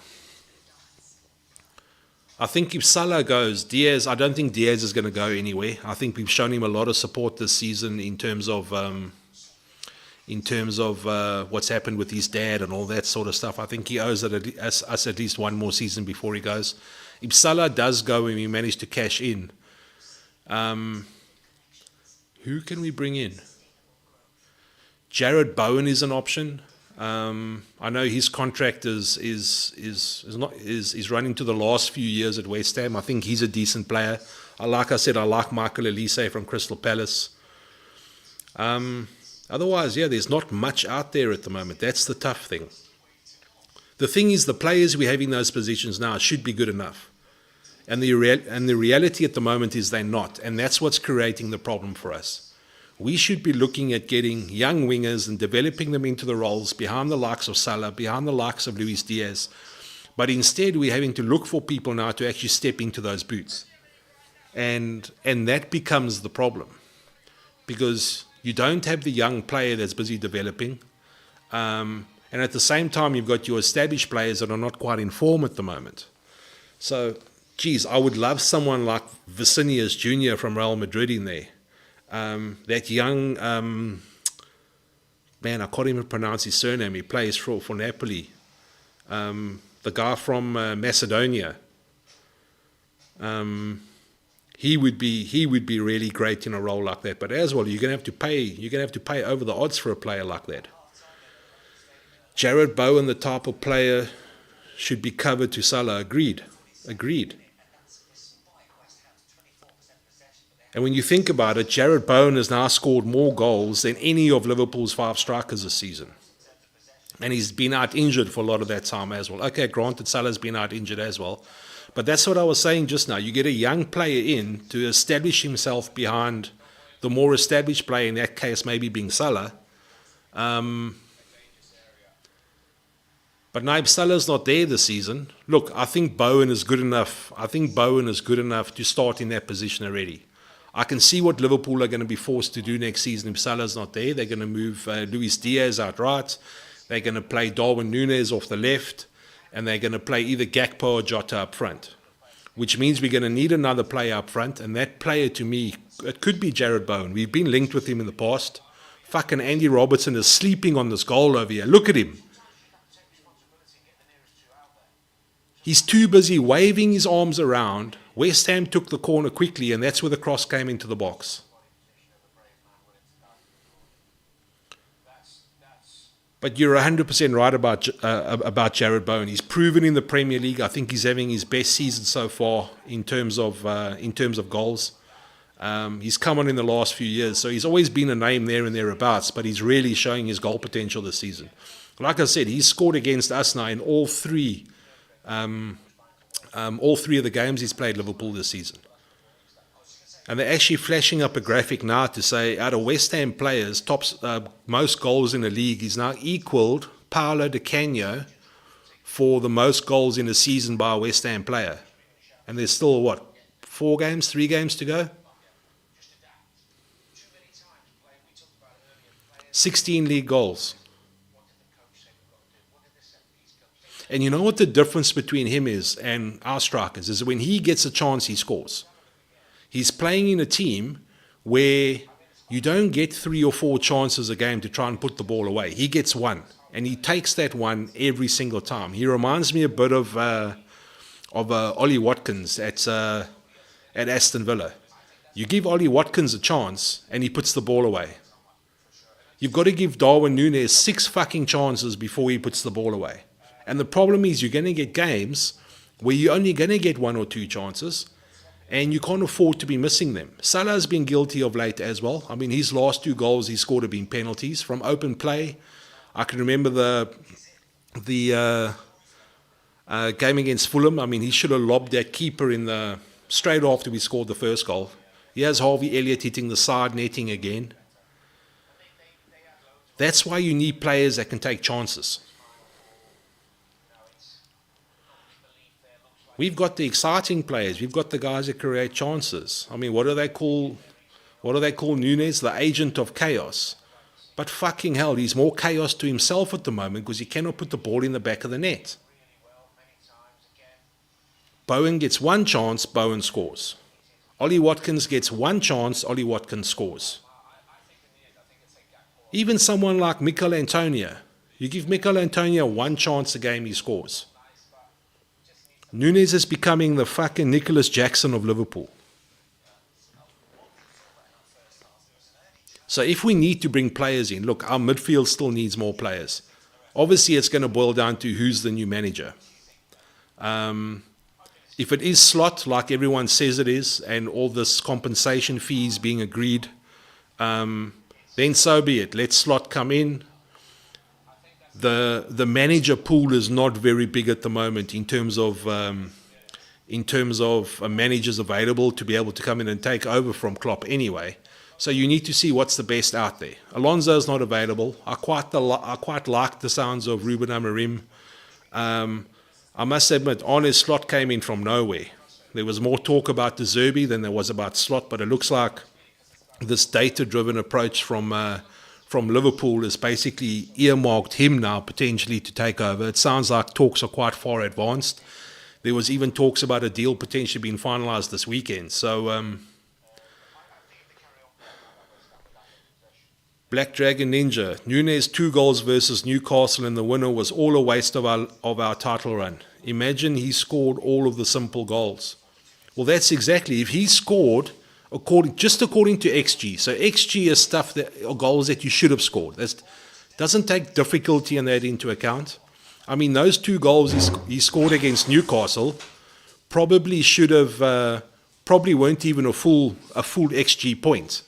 I think if Salah goes, Diaz, I don't think Diaz is going to go anywhere. I think we've shown him a lot of support this season in terms of what's happened with his dad and all that sort of stuff. I think he owes us at least one more season before he goes. If Salah does go and we manage to cash in, who can we bring in? Jared Bowen is an option. I know his contract is running to the last few years at West Ham. I think he's a decent player. Like I said, I like Michael Elise from Crystal Palace. Otherwise, yeah, there's not much out there at the moment. That's the tough thing. The thing is, the players we have in those positions now should be good enough. And the reality at the moment is they're not. And that's what's creating the problem for us. We should be looking at getting young wingers and developing them into the roles behind the likes of Salah, behind the likes of Luis Diaz. But instead, we're having to look for people now to actually step into those boots. And that becomes the problem. Because you don't have the young player that's busy developing. And at the same time, you've got your established players that are not quite in form at the moment. So, geez, I would love someone like Vicinius Jr. from Real Madrid in there. That young, man, I can't even pronounce his surname. He plays for Napoli. The guy from Macedonia. He would be really great in a role like that. But as well, you're gonna have to pay over the odds for a player like that. Jared Bowen, the type of player, should be covered to Salah. Agreed. And when you think about it, Jared Bowen has now scored more goals than any of Liverpool's 5 strikers this season. And he's been out injured for a lot of that time as well. Okay, granted, Salah's been out injured as well. But that's what I was saying just now. You get a young player in to establish himself behind the more established player, in that case maybe being Salah. But now if Salah's not there this season, look, I think Bowen is good enough. To start in that position already. I can see what Liverpool are going to be forced to do next season if Salah's not there. They're going to move Luis Diaz out right. They're going to play Darwin Núñez off the left. And they're going to play either Gakpo or Jota up front. Which means we're going to need another player up front. And that player, to me, it could be Jared Bowen. We've been linked with him in the past. Fucking Andy Robertson is sleeping on this goal over here. Look at him. He's too busy waving his arms around. West Ham took the corner quickly, and that's where the cross came into the box. But you're 100% right about Jared Bowen. He's proven in the Premier League. I think he's having his best season so far in terms of goals. He's come on in the last few years, so he's always been a name there and thereabouts. But he's really showing his goal potential this season. Like I said, he's scored against us now in all three of the games he's played Liverpool this season. And they're actually flashing up a graphic now to say out of West Ham players, most goals in the league, he's now equaled Paolo Di Canio for the most goals in a season by a West Ham player. And there's still, 3 games to go? 16 league goals. And you know what the difference between him is and our strikers is when he gets a chance, he scores. He's playing in a team where you don't get 3 or 4 chances a game to try and put the ball away. He gets one, and he takes that one every single time. He reminds me a bit of Ollie Watkins at Aston Villa. You give Ollie Watkins a chance, and he puts the ball away. You've got to give Darwin Núñez 6 fucking chances before he puts the ball away. And the problem is you're going to get games where you're only going to get 1 or 2 chances, And you can't afford to be missing them. Salah's been guilty of late as well. I mean, his last 2 goals he scored have been penalties from open play. I can remember the game against Fulham. I mean, he should have lobbed that keeper straight after we scored the first goal. Here's Harvey Elliott hitting the side netting again. That's why you need players that can take chances. We've got the exciting players. We've got the guys that create chances. I mean, what do they call Nunes? The agent of chaos. But fucking hell, he's more chaos to himself at the moment because he cannot put the ball in the back of the net. Bowen gets 1 chance, Bowen scores. Ollie Watkins gets 1 chance, Ollie Watkins scores. Even someone like Mikel Antonio. You give Mikel Antonio 1 chance a game, he scores. Nunes is becoming the fucking Nicholas Jackson of Liverpool. So if we need to bring players in, look, our midfield still needs more players. Obviously, it's going to boil down to who's the new manager. If it is Slot, like everyone says it is, and all this compensation fees being agreed, then so be it. Let Slot come in. The manager pool is not very big at the moment in terms of managers available to be able to come in and take over from Klopp anyway. So you need to see what's the best out there. Alonso's not available. I quite like the sounds of Ruben Amorim. I must admit, Arne Slot came in from nowhere. There was more talk about De Zerbi than there was about Slot, but it looks like this data-driven approach from Liverpool has basically earmarked him now potentially to take over. It sounds like talks are quite far advanced. There was even talks about a deal potentially being finalised this weekend. So Black Dragon Ninja, Nunes 2 goals versus Newcastle and the winner was all a waste of our title run. Imagine he scored all of the simple goals. Well, that's exactly, if he scored according to XG. So XG is stuff or goals that you should have scored. That doesn't take difficulty in that into account. I mean, those 2 goals he scored against Newcastle probably weren't even a full XG point.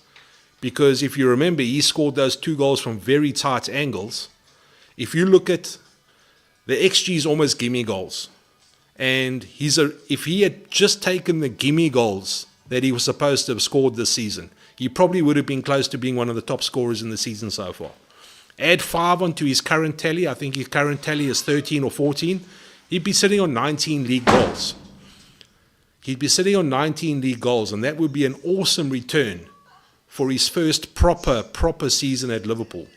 Because if you remember, he scored those 2 goals from very tight angles. If you look at the XG is almost gimme goals. And if he had just taken the gimme goals that he was supposed to have scored this season, he probably would have been close to being one of the top scorers in the season so far. Add 5 onto his current tally. I think his current tally is 13 or 14. He'd be sitting on 19 league goals. And that would be an awesome return for his first proper season at Liverpool.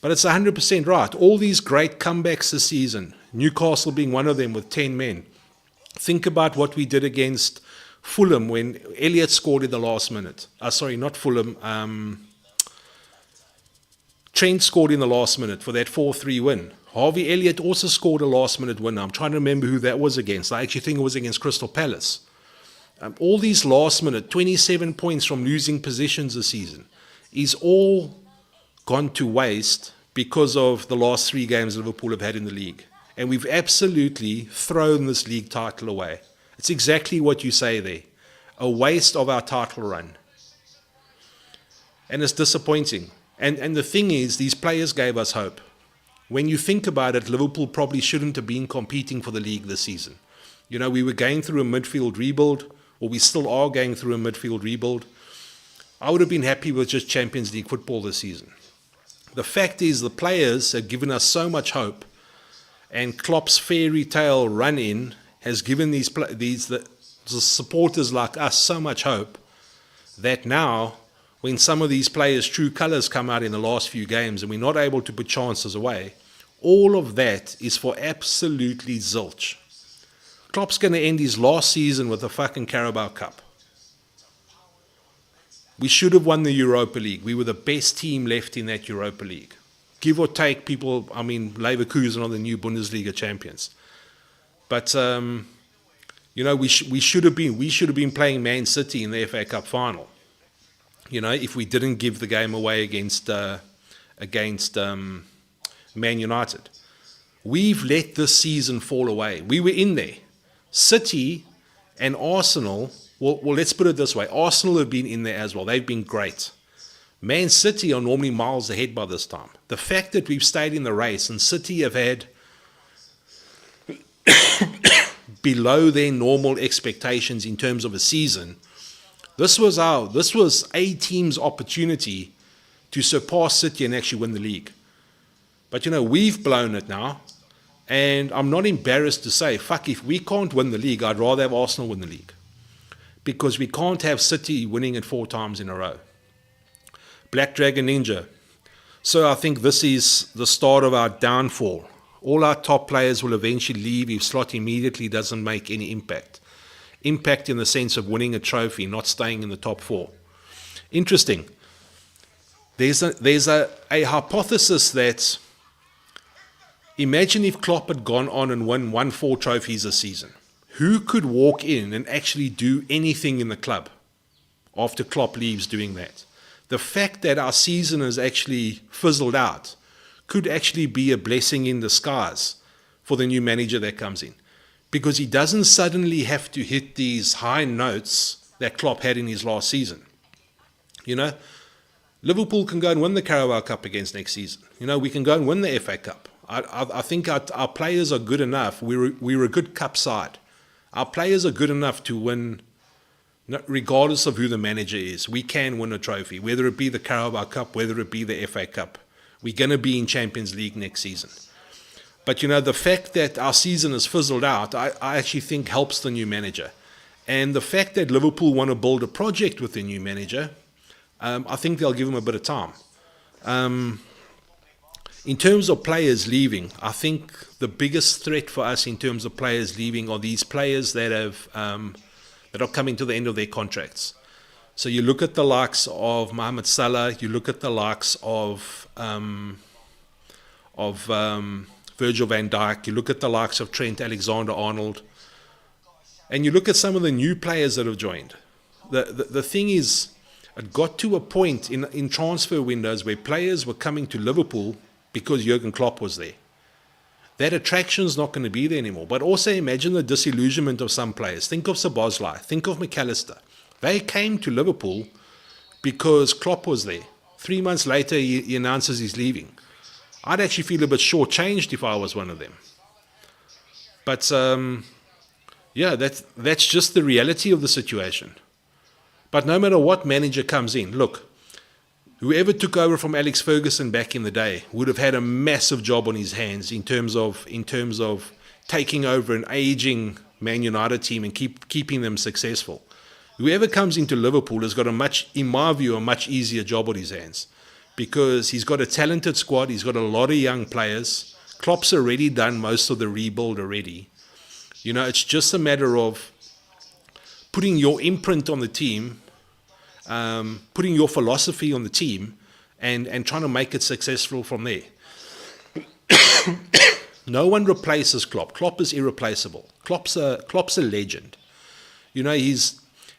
But it's 100% right. All these great comebacks this season, Newcastle being one of them with 10 men. Think about what we did against Fulham when Elliott scored in the last minute. Sorry, not Fulham. Trent scored in the last minute for that 4-3 win. Harvey Elliott also scored a last-minute win. I'm trying to remember who that was against. I actually think it was against Crystal Palace. All these last-minute, 27 points from losing positions this season, is all gone to waste because of the last 3 games Liverpool have had in the league. And we've absolutely thrown this league title away. It's exactly what you say there. A waste of our title run. And it's disappointing. And the thing is, these players gave us hope. When you think about it, Liverpool probably shouldn't have been competing for the league this season. You know, we were going through a midfield rebuild, or we still are going through a midfield rebuild. I would have been happy with just Champions League football this season. The fact is, the players have given us so much hope, and Klopp's fairy tale run-in has given the supporters like us so much hope that now, when some of these players' true colours come out in the last few games and we're not able to put chances away, all of that is for absolutely zilch. Klopp's going to end his last season with the fucking Carabao Cup. We should have won the Europa League. We were the best team left in that Europa League. Give or take people, I mean, Leverkusen are the new Bundesliga champions. But, you know, we should have been playing Man City in the FA Cup final. You know, if we didn't give the game away against Man United. We've let this season fall away. We were in there. City and Arsenal Well, let's put it this way. Arsenal have been in there as well. They've been great. Man City are normally miles ahead by this time. The fact that we've stayed in the race and City have had below their normal expectations in terms of a season, this was a team's opportunity to surpass City and actually win the league. But we've blown it now, and I'm not embarrassed to say, fuck, if we can't win the league, I'd rather have Arsenal win the league, because we can't have City winning it 4 times in a row. Black Dragon Ninja. So I think this is the start of our downfall. All our top players will eventually leave if Slot immediately doesn't make any impact. Impact in the sense of winning a trophy, not staying in the top 4. Interesting. There's a hypothesis that, imagine if Klopp had gone on and won 4 trophies a season. Who could walk in and actually do anything in the club after Klopp leaves doing that? The fact that our season has actually fizzled out could actually be a blessing in disguise for the new manager that comes in, because he doesn't suddenly have to hit these high notes that Klopp had in his last season. Liverpool can go and win the Carabao Cup against next season. We can go and win the FA Cup. I think our players are good enough. We're a good cup side. Our players are good enough to win. Regardless of who the manager is, we can win a trophy, whether it be the Carabao Cup, whether it be the FA Cup. We're going to be in Champions League next season. But, the fact that our season has fizzled out, I actually think helps the new manager. And the fact that Liverpool want to build a project with the new manager, I think they'll give him a bit of time. In terms of players leaving, I think the biggest threat for us in terms of players leaving are these players that are coming to the end of their contracts. So you look at the likes of Mohamed Salah, you look at the likes of Virgil van Dijk, you look at the likes of Trent Alexander-Arnold, and you look at some of the new players that have joined. The thing is, it got to a point in transfer windows where players were coming to Liverpool because Jurgen Klopp was there. That attraction's not going to be there anymore. But also imagine the disillusionment of some players. Think of Szoboszlai. Think of McAllister. They came to Liverpool because Klopp was there. 3 months later, he announces he's leaving. I'd actually feel a bit shortchanged if I was one of them. But, that's just the reality of the situation. But no matter what manager comes in, look, whoever took over from Alex Ferguson back in the day would have had a massive job on his hands in terms of taking over an aging Man United team and keeping them successful. Whoever comes into Liverpool has got in my view, a much easier job on his hands, because he's got a talented squad. He's got a lot of young players. Klopp's already done most of the rebuild already. It's just a matter of putting your imprint on the team, putting your philosophy on the team, and trying to make it successful from there. No one replaces Klopp. Klopp is irreplaceable. Klopp's a legend.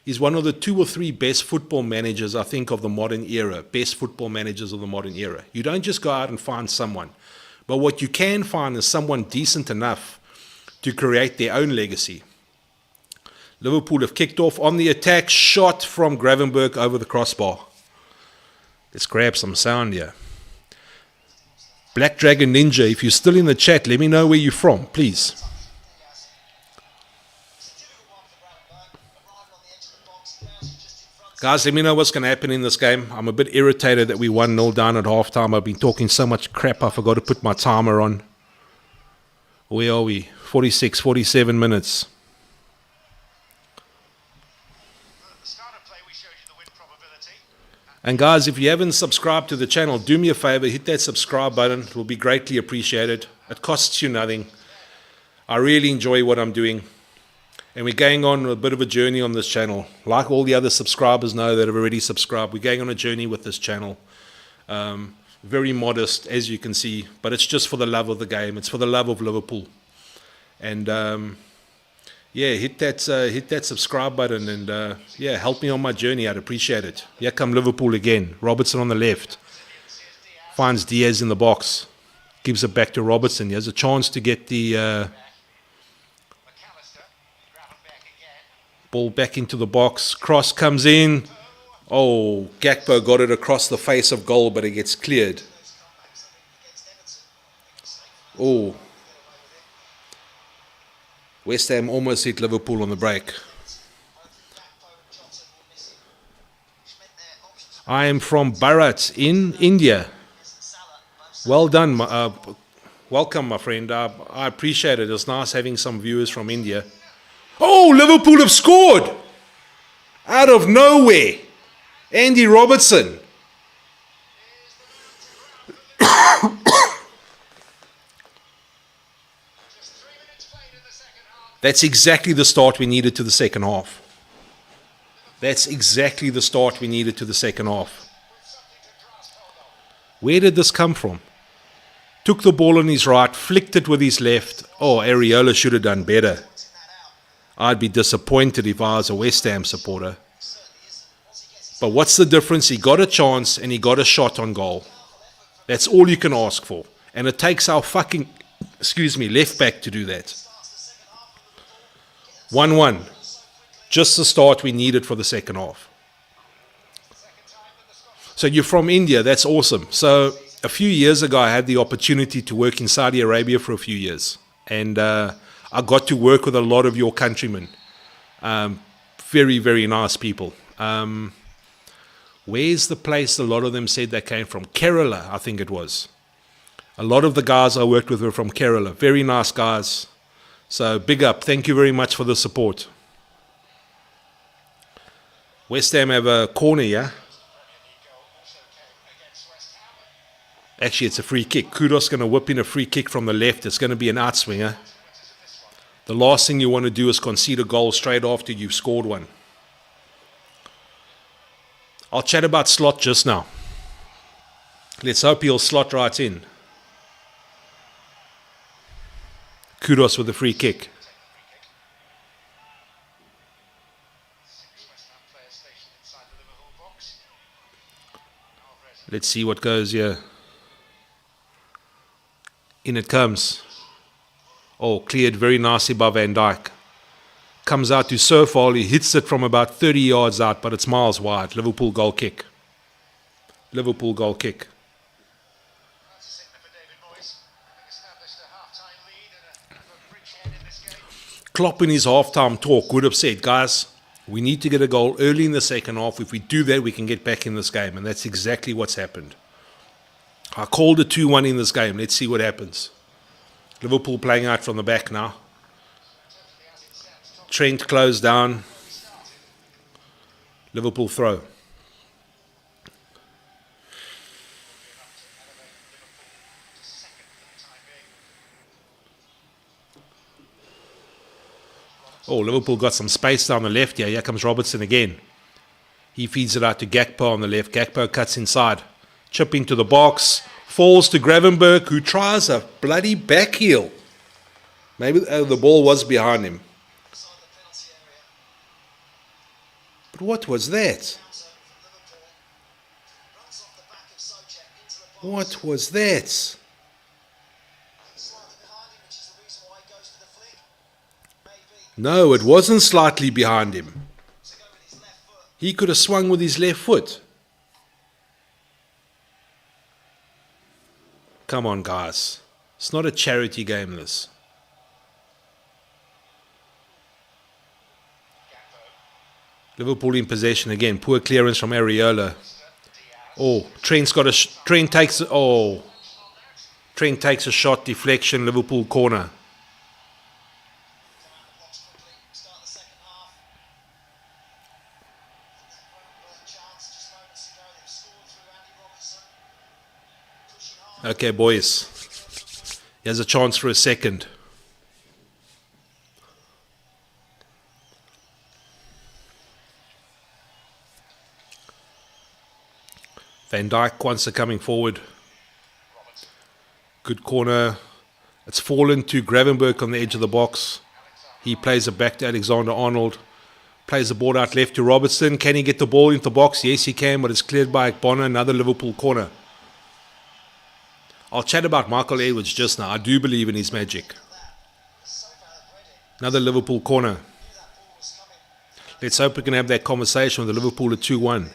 He's one of the 2 or 3 best football managers, I think, of the modern era. Best football managers of the modern era. You don't just go out and find someone. But what you can find is someone decent enough to create their own legacy. Liverpool have kicked off on the attack, shot from Gravenberch over the crossbar. Let's grab some sound here. Black Dragon Ninja, if you're still in the chat, let me know where you're from, please. Guys, let me know what's going to happen in this game. I'm a bit irritated that we 1-0 down at halftime. I've been talking so much crap, I forgot to put my timer on. Where are we? 46, 47 minutes. And guys, if you haven't subscribed to the channel, do me a favor, hit that subscribe button. It will be greatly appreciated. It costs you nothing. I really enjoy what I'm doing. And we're going on a bit of a journey on this channel. Like all the other subscribers know that have already subscribed, we're going on a journey with this channel. Very modest, as you can see, but it's just for the love of the game. It's for the love of Liverpool. And hit that subscribe button and help me on my journey. I'd appreciate it. Here come Liverpool again. Robertson on the left. Finds Diaz in the box. Gives it back to Robertson. He has a chance to get the Ball back into the box. Cross comes in. Oh, Gakpo got it across the face of goal, but it gets cleared. Oh. West Ham almost hit Liverpool on the break. I am from Bharat in India. Well done. Welcome, my friend. I appreciate it. It's nice having some viewers from India. Oh, Liverpool have scored! Out of nowhere. Andy Robertson. That's exactly the start we needed to the second half. That's exactly the start we needed to the second half. Where did this come from? Took the ball on his right, flicked it with his left. Oh, Areola should have done better. I'd be disappointed if I was a West Ham supporter. But what's the difference? He got a chance and he got a shot on goal. That's all you can ask for. And it takes our fucking, left back to do that. 1-1. Just the start we needed for the second half. So you're from India, that's awesome. So a few years ago I had the opportunity to work in Saudi Arabia for a few years. And I got to work with a lot of your countrymen. Very, very nice people. Where's the place a lot of them said they came from? Kerala, I think it was. A lot of the guys I worked with were from Kerala. Very nice guys. So big up. Thank you very much for the support. West Ham have a corner, yeah? Actually, it's a free kick. Kudos going to whip in a free kick from the left. It's going to be an outswinger. The last thing you want to do is concede a goal straight after you've scored one. I'll chat about Slot just now. Let's hope he'll slot right in. Kudos with the free kick. Let's see what goes here. In it comes. Oh, cleared very nicely by Van Dijk. Comes out to Surfall. He hits it from about 30 yards out, but it's miles wide. Liverpool goal kick. Liverpool goal kick. Klopp in his halftime talk would have said, guys, we need to get a goal early in the second half. If we do that, we can get back in this game. And that's exactly what's happened. I called a 2-1 in this game. Let's see what happens. Liverpool playing out from the back now. Trent closed down. Liverpool throw. Oh, Liverpool got some space down the left here. Here comes Robertson again. He feeds it out to Gakpo on the left. Gakpo cuts inside. Chip into the box. Falls to Gravenberch, who tries a bloody back heel. Maybe the ball was behind him. But what was that? What was that? No, it wasn't slightly behind him. He could have swung with his left foot. Come on, guys. It's not a charity game, this. Liverpool in possession again. Poor clearance from Areola. Oh, Trent takes a shot, deflection, Liverpool corner. Okay, boys. Here's a chance for a second. Van Dijk wants to coming forward. Good corner. It's fallen to Gravenberch on the edge of the box. He plays it back to Alexander-Arnold. Plays the ball out left to Robertson. Can he get the ball into the box? Yes, he can, but it's cleared by Bonner. Another Liverpool corner. I'll chat about Michael Edwards just now. I do believe in his magic. Another Liverpool corner. Let's hope we can have that conversation with the Liverpool at 2-1.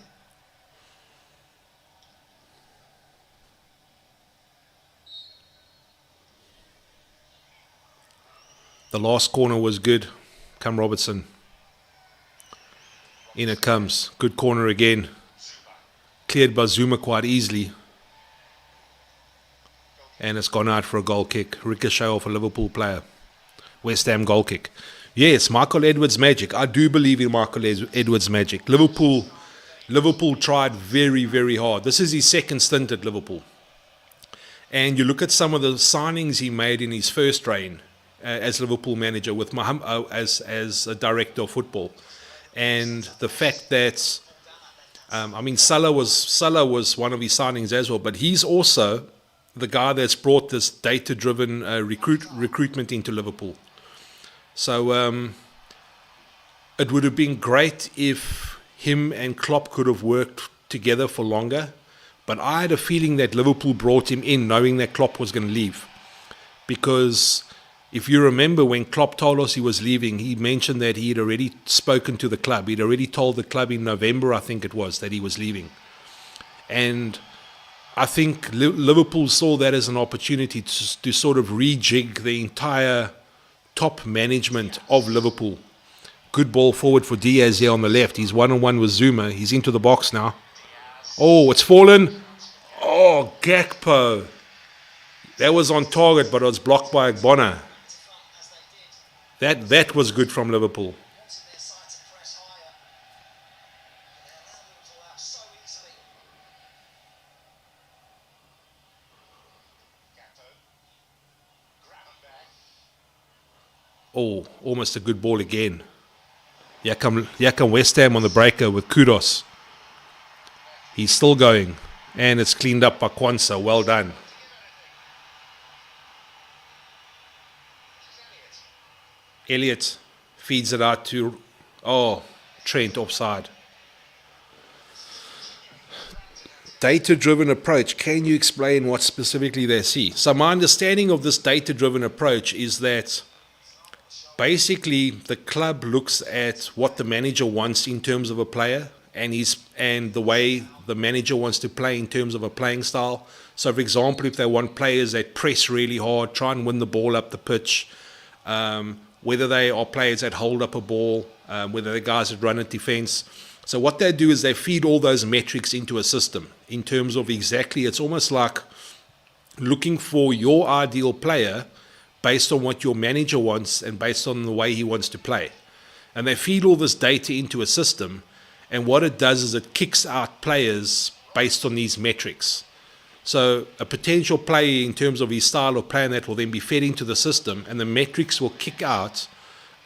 The last corner was good. Come Robertson. In it comes. Good corner again. Cleared by Zuma quite easily. And it's gone out for a goal kick. Ricochet off a Liverpool player. West Ham goal kick. Yes, Michael Edwards magic. I do believe in Michael Edwards magic. Liverpool tried very, very hard. This is his second stint at Liverpool. And you look at some of the signings he made in his first reign as Liverpool manager with as a director of football. And the fact that, Salah was one of his signings as well, but he's also the guy that's brought this data-driven recruitment into Liverpool. So it would have been great if him and Klopp could have worked together for longer, but I had a feeling that Liverpool brought him in knowing that Klopp was going to leave. Because if you remember when Klopp told us he was leaving, he mentioned that he had already spoken to the club. He'd already told the club in November, I think it was, that he was leaving. And I think Liverpool saw that as an opportunity to sort of rejig the entire top management of Liverpool. Good ball forward for Diaz here on the left. He's one-on-one with Zuma. He's into the box now. Oh, it's fallen. Oh, Gakpo. That was on target, but it was blocked by Bonner. That was good from Liverpool. Oh, almost a good ball again. Here come West Ham on the breaker with Kudos. He's still going. And it's cleaned up by Kwanzaa. Well done. Elliott feeds it out to... Oh, Trent offside. Data-driven approach. Can you explain what specifically they see? So my understanding of this data-driven approach is that basically the club looks at what the manager wants in terms of a player and the way the manager wants to play in terms of a playing style. So for example, if they want players that press really hard, try and win the ball up the pitch, whether they are players that hold up a ball, whether they're guys that run at defense. So what they do is they feed all those metrics into a system in terms of exactly, it's almost like looking for your ideal player based on what your manager wants and based on the way he wants to play. And they feed all this data into a system, and what it does is it kicks out players based on these metrics. So a potential player in terms of his style of playing that will then be fed into the system, and the metrics will kick out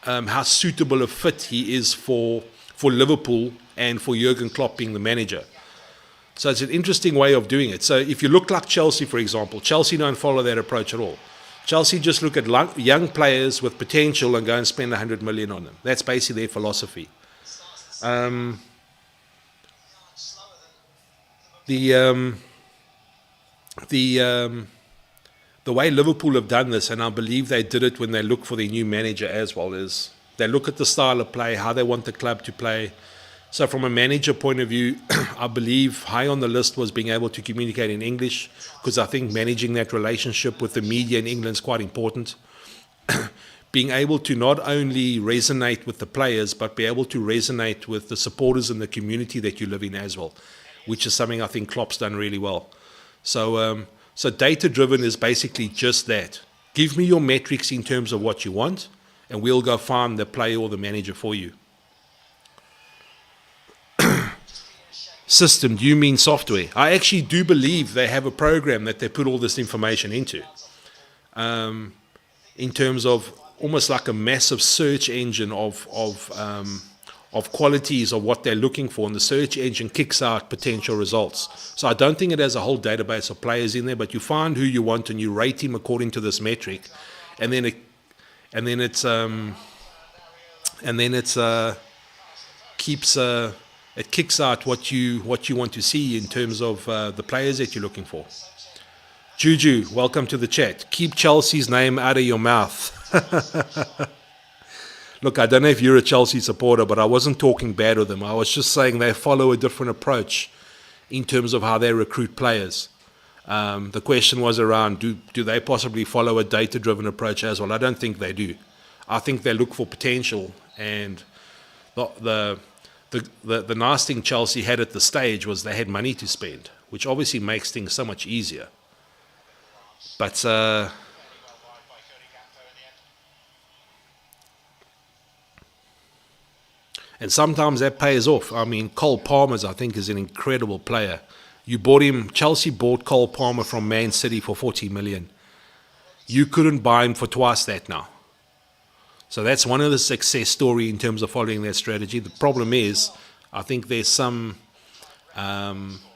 how suitable a fit he is for Liverpool and for Jurgen Klopp being the manager. So it's an interesting way of doing it. So if you look like Chelsea, for example, Chelsea don't follow that approach at all. Chelsea just look at young players with potential and go and spend 100 million on them. That's basically their philosophy. The way Liverpool have done this, and I believe they did it when they look for their new manager as well, is they look at the style of play, how they want the club to play. So from a manager point of view, I believe high on the list was being able to communicate in English, because I think managing that relationship with the media in England is quite important. Being able to not only resonate with the players, but be able to resonate with the supporters and the community that you live in as well, which is something I think Klopp's done really well. So data-driven is basically just that. Give me your metrics in terms of what you want, and we'll go find the player or the manager for you. System, do you mean software? I actually do believe they have a program that they put all this information into, in terms of almost like a massive search engine of qualities of what they're looking for, and the search engine kicks out potential results. So I don't think it has a whole database of players in there, but you find who you want and you rate him according to this metric, and then it kicks out what you want to see in terms of the players that you're looking for. Juju, welcome to the chat. Keep Chelsea's name out of your mouth. Look, I don't know if you're a Chelsea supporter, but I wasn't talking bad of them. I was just saying they follow a different approach in terms of how they recruit players. The question was around, do they possibly follow a data-driven approach as well? I don't think they do. I think they look for potential, and the nice thing Chelsea had at the stage was they had money to spend, which obviously makes things so much easier. But and sometimes that pays off. I mean, Cole Palmer's, I think, is an incredible player. You bought him. Chelsea bought Cole Palmer from Man City for 40 million. You couldn't buy him for twice that now. So that's one of the success story in terms of following that strategy. The problem is, I think there's some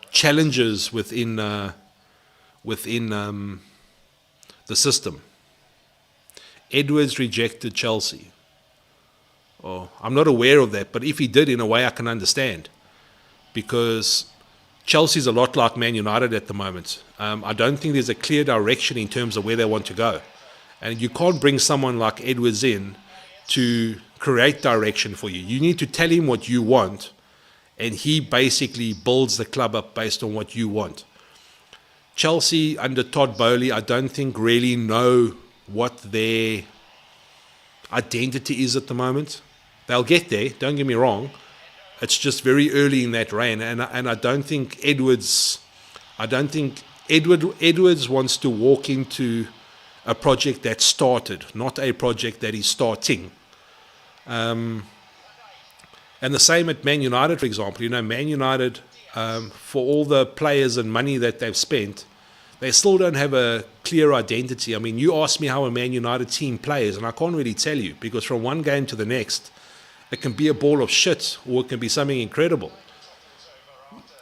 challenges within the system. Edwards rejected Chelsea. Oh, I'm not aware of that, but if he did, in a way I can understand, because Chelsea's a lot like Man United at the moment. I don't think there's a clear direction in terms of where they want to go. And you can't bring someone like Edwards in to create direction for you. You need to tell him what you want, and he basically builds the club up based on what you want. Chelsea under Todd Bowley, I don't think really know what their identity is at the moment. They'll get there, don't get me wrong. It's just very early in that reign, and I don't think Edwards wants to walk into a project that started, not a project that is starting. And the same at Man United, for example. You know, Man United, for all the players and money that they've spent, they still don't have a clear identity. I mean, you ask me how a Man United team plays, and I can't really tell you, because from one game to the next, it can be a ball of shit, or it can be something incredible.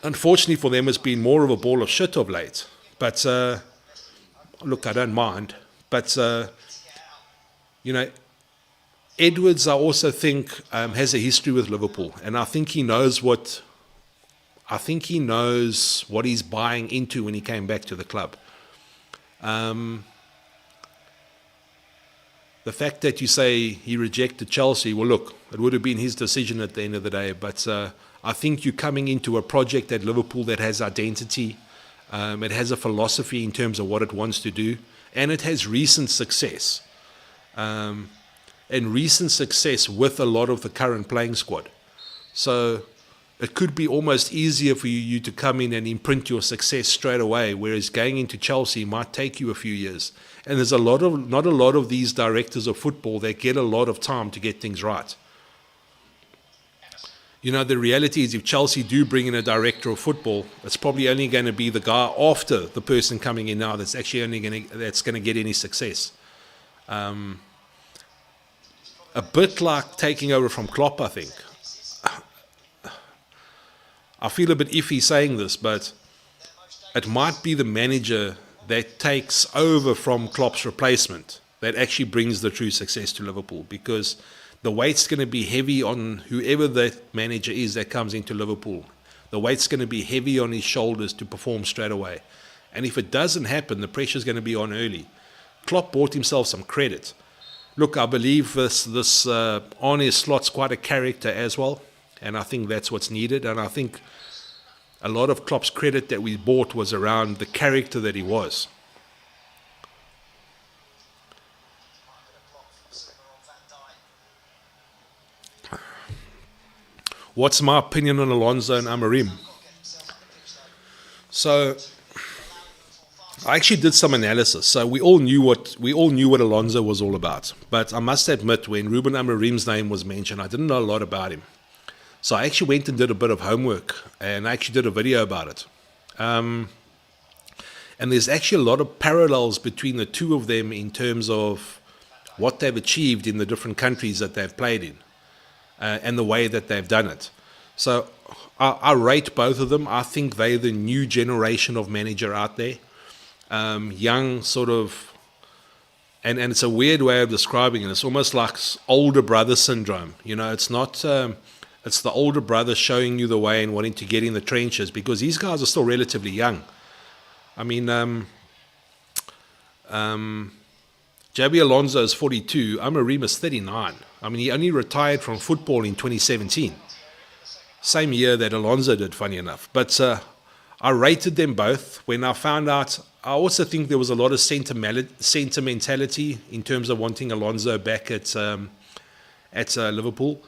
Unfortunately for them, it's been more of a ball of shit of late. But, look, I don't mind. But, you know, Edwards, I also think, has a history with Liverpool. And I think he knows what he's buying into when he came back to the club. The fact that you say he rejected Chelsea, well, look, it would have been his decision at the end of the day. But I think you're coming into a project at Liverpool that has identity. It has a philosophy in terms of what it wants to do. And it has recent success. And recent success with a lot of the current playing squad. So it could be almost easier for you to come in and imprint your success straight away, whereas going into Chelsea might take you a few years. And there's not a lot of these directors of football that get a lot of time to get things right. You know, the reality is if Chelsea do bring in a director of football, it's probably only going to be the guy after the person coming in now that's actually going to get any success. A bit like taking over from Klopp, I think. I feel a bit iffy saying this, but it might be the manager that takes over from Klopp's replacement that actually brings the true success to Liverpool, because the weight's going to be heavy on whoever that manager is that comes into Liverpool. The weight's going to be heavy on his shoulders to perform straight away. And if it doesn't happen, the pressure's going to be on early. Klopp bought himself some credit. Look, I believe this Arne Slot's quite a character as well, and I think that's what's needed. And I think a lot of Klopp's credit that we bought was around the character that he was. What's my opinion on Alonso and Amorim? So I actually did some analysis. So we all knew what Alonso was all about. But I must admit, when Ruben Amorim's name was mentioned, I didn't know a lot about him. So I actually went and did a bit of homework, and I actually did a video about it. And there's actually a lot of parallels between the two of them in terms of what they've achieved in the different countries that they've played in, and the way that they've done it. So I rate both of them. I think they're the new generation of manager out there. Young, sort of, and it's a weird way of describing it. It's almost like older brother syndrome. You know, it's not... it's the older brother showing you the way and wanting to get in the trenches, because these guys are still relatively young. I mein, Xabi Alonso is 42, Amorim is 39. I mean, he only retired from football in 2017. Same year that Alonso did, funny enough. But I rated them both. When I found out, I also think there was a lot of sentimentality in terms of wanting Alonso back at Liverpool.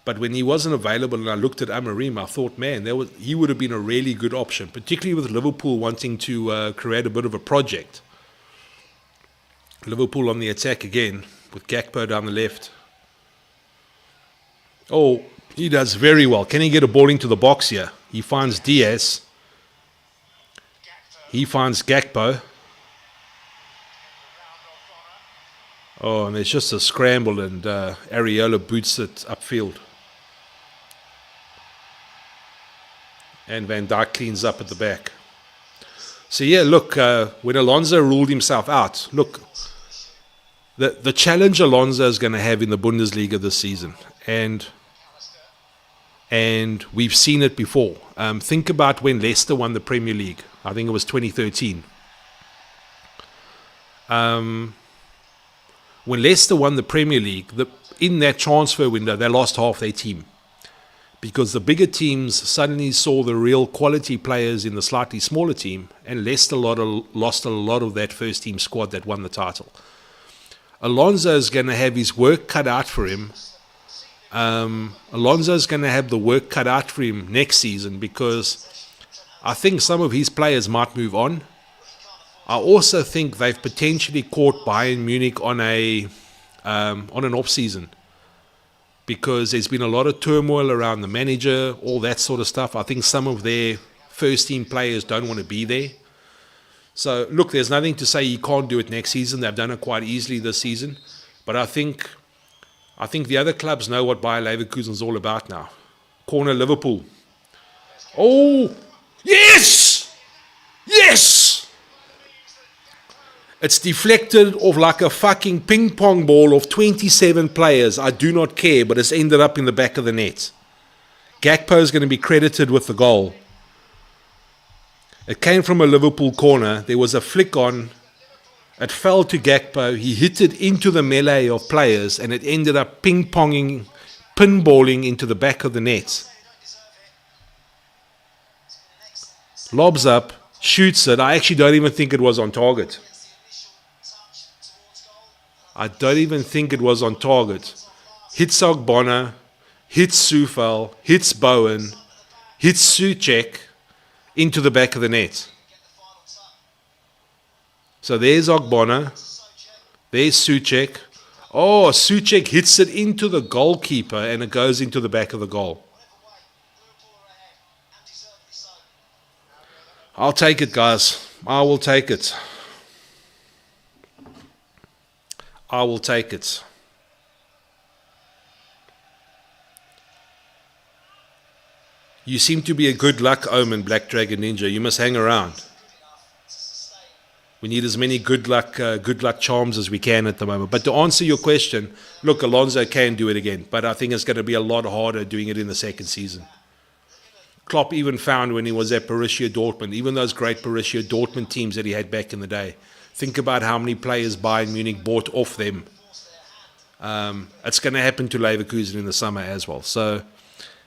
But when he wasn't available and I looked at Amorim, I thought, man, he would have been a really good option, particularly with Liverpool wanting to create a bit of a project. Liverpool on the attack again, with Gakpo down the left. Oh, he does very well. Can he get a ball into the box here? He finds Diaz. He finds Gakpo. Oh, and there's just a scramble and Areola boots it upfield. And Van Dijk cleans up at the back. So yeah, look, when Alonso ruled himself out, look, the challenge Alonso is going to have in the Bundesliga this season, and we've seen it before. Think about when Leicester won the Premier League. I think it was 2013. When Leicester won the Premier League, in that transfer window, they lost half their team, because the bigger teams suddenly saw the real quality players in the slightly smaller team, and Leicester lost a lot of that first team squad that won the title. Alonso is going to have his work cut out for him. Alonso is going to have the work cut out for him next season, because I think some of his players might move on. I also think they've potentially caught Bayern Munich on an off season, because there's been a lot of turmoil around the manager, all that sort of stuff. I think some of their first team players don't want to be there. So look, there's nothing to say he can't do it next season. They've done it quite easily this season. But I think the other clubs know what Bayer Leverkusen's all about now. Corner Liverpool. Oh, yes! Yes! It's deflected off like a fucking ping pong ball of 27 players. I do not care, but it's ended up in the back of the net. Gakpo is going to be credited with the goal. It came from a Liverpool corner. There was a flick on. It fell to Gakpo. He hit it into the melee of players, and it ended up ping-ponging, pinballing into the back of the net. Lobs up, shoots it. I actually don't even think it was on target. I don't even think it was on target. Hits Ogbonna, hits Sufal, hits Bowen, hits Souček into the back of the net. So there's Ogbonna, there's Souček. Oh, Souček hits it into the goalkeeper and it goes into the back of the goal. I'll take it, guys. I will take it. I will take it. You seem to be a good luck omen, Black Dragon Ninja. You must hang around. We need as many good luck charms as we can at the moment. But to answer your question, look, Alonso can do it again, but I think it's going to be a lot harder doing it in the second season. Klopp even found when he was at Borussia Dortmund, even those great Borussia Dortmund teams that he had back in the day, think about how many players Bayern Munich bought off them. It's going to happen to Leverkusen in the summer as well. So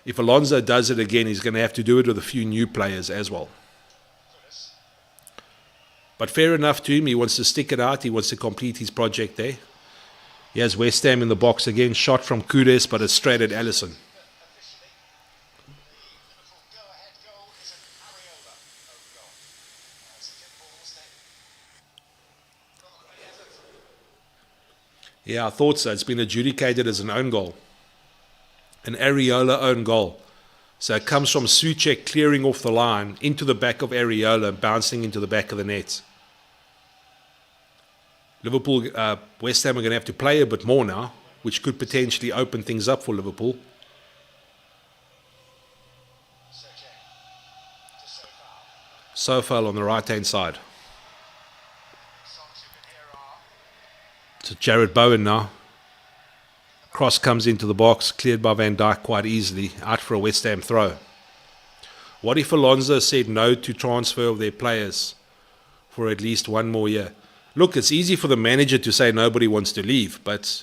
if Alonso does it again, he's going to have to do it with a few new players as well. But fair enough to him. He wants to stick it out. He wants to complete his project there. He has West Ham in the box again. Shot from Kudus, but it's straight at Alisson. Yeah, I thought so. It's been adjudicated as an own goal. An Areola own goal. So it comes from Souček clearing off the line into the back of Areola, bouncing into the back of the net. Liverpool, West Ham are going to have to play a bit more now, which could potentially open things up for Liverpool. Sofal on the right-hand side. To Jared Bowen now. Cross comes into the box, cleared by Van Dijk quite easily, out for a West Ham throw. What if Alonso said no to transfer of their players for at least one more year? Look, it's easy for the manager to say nobody wants to leave, but,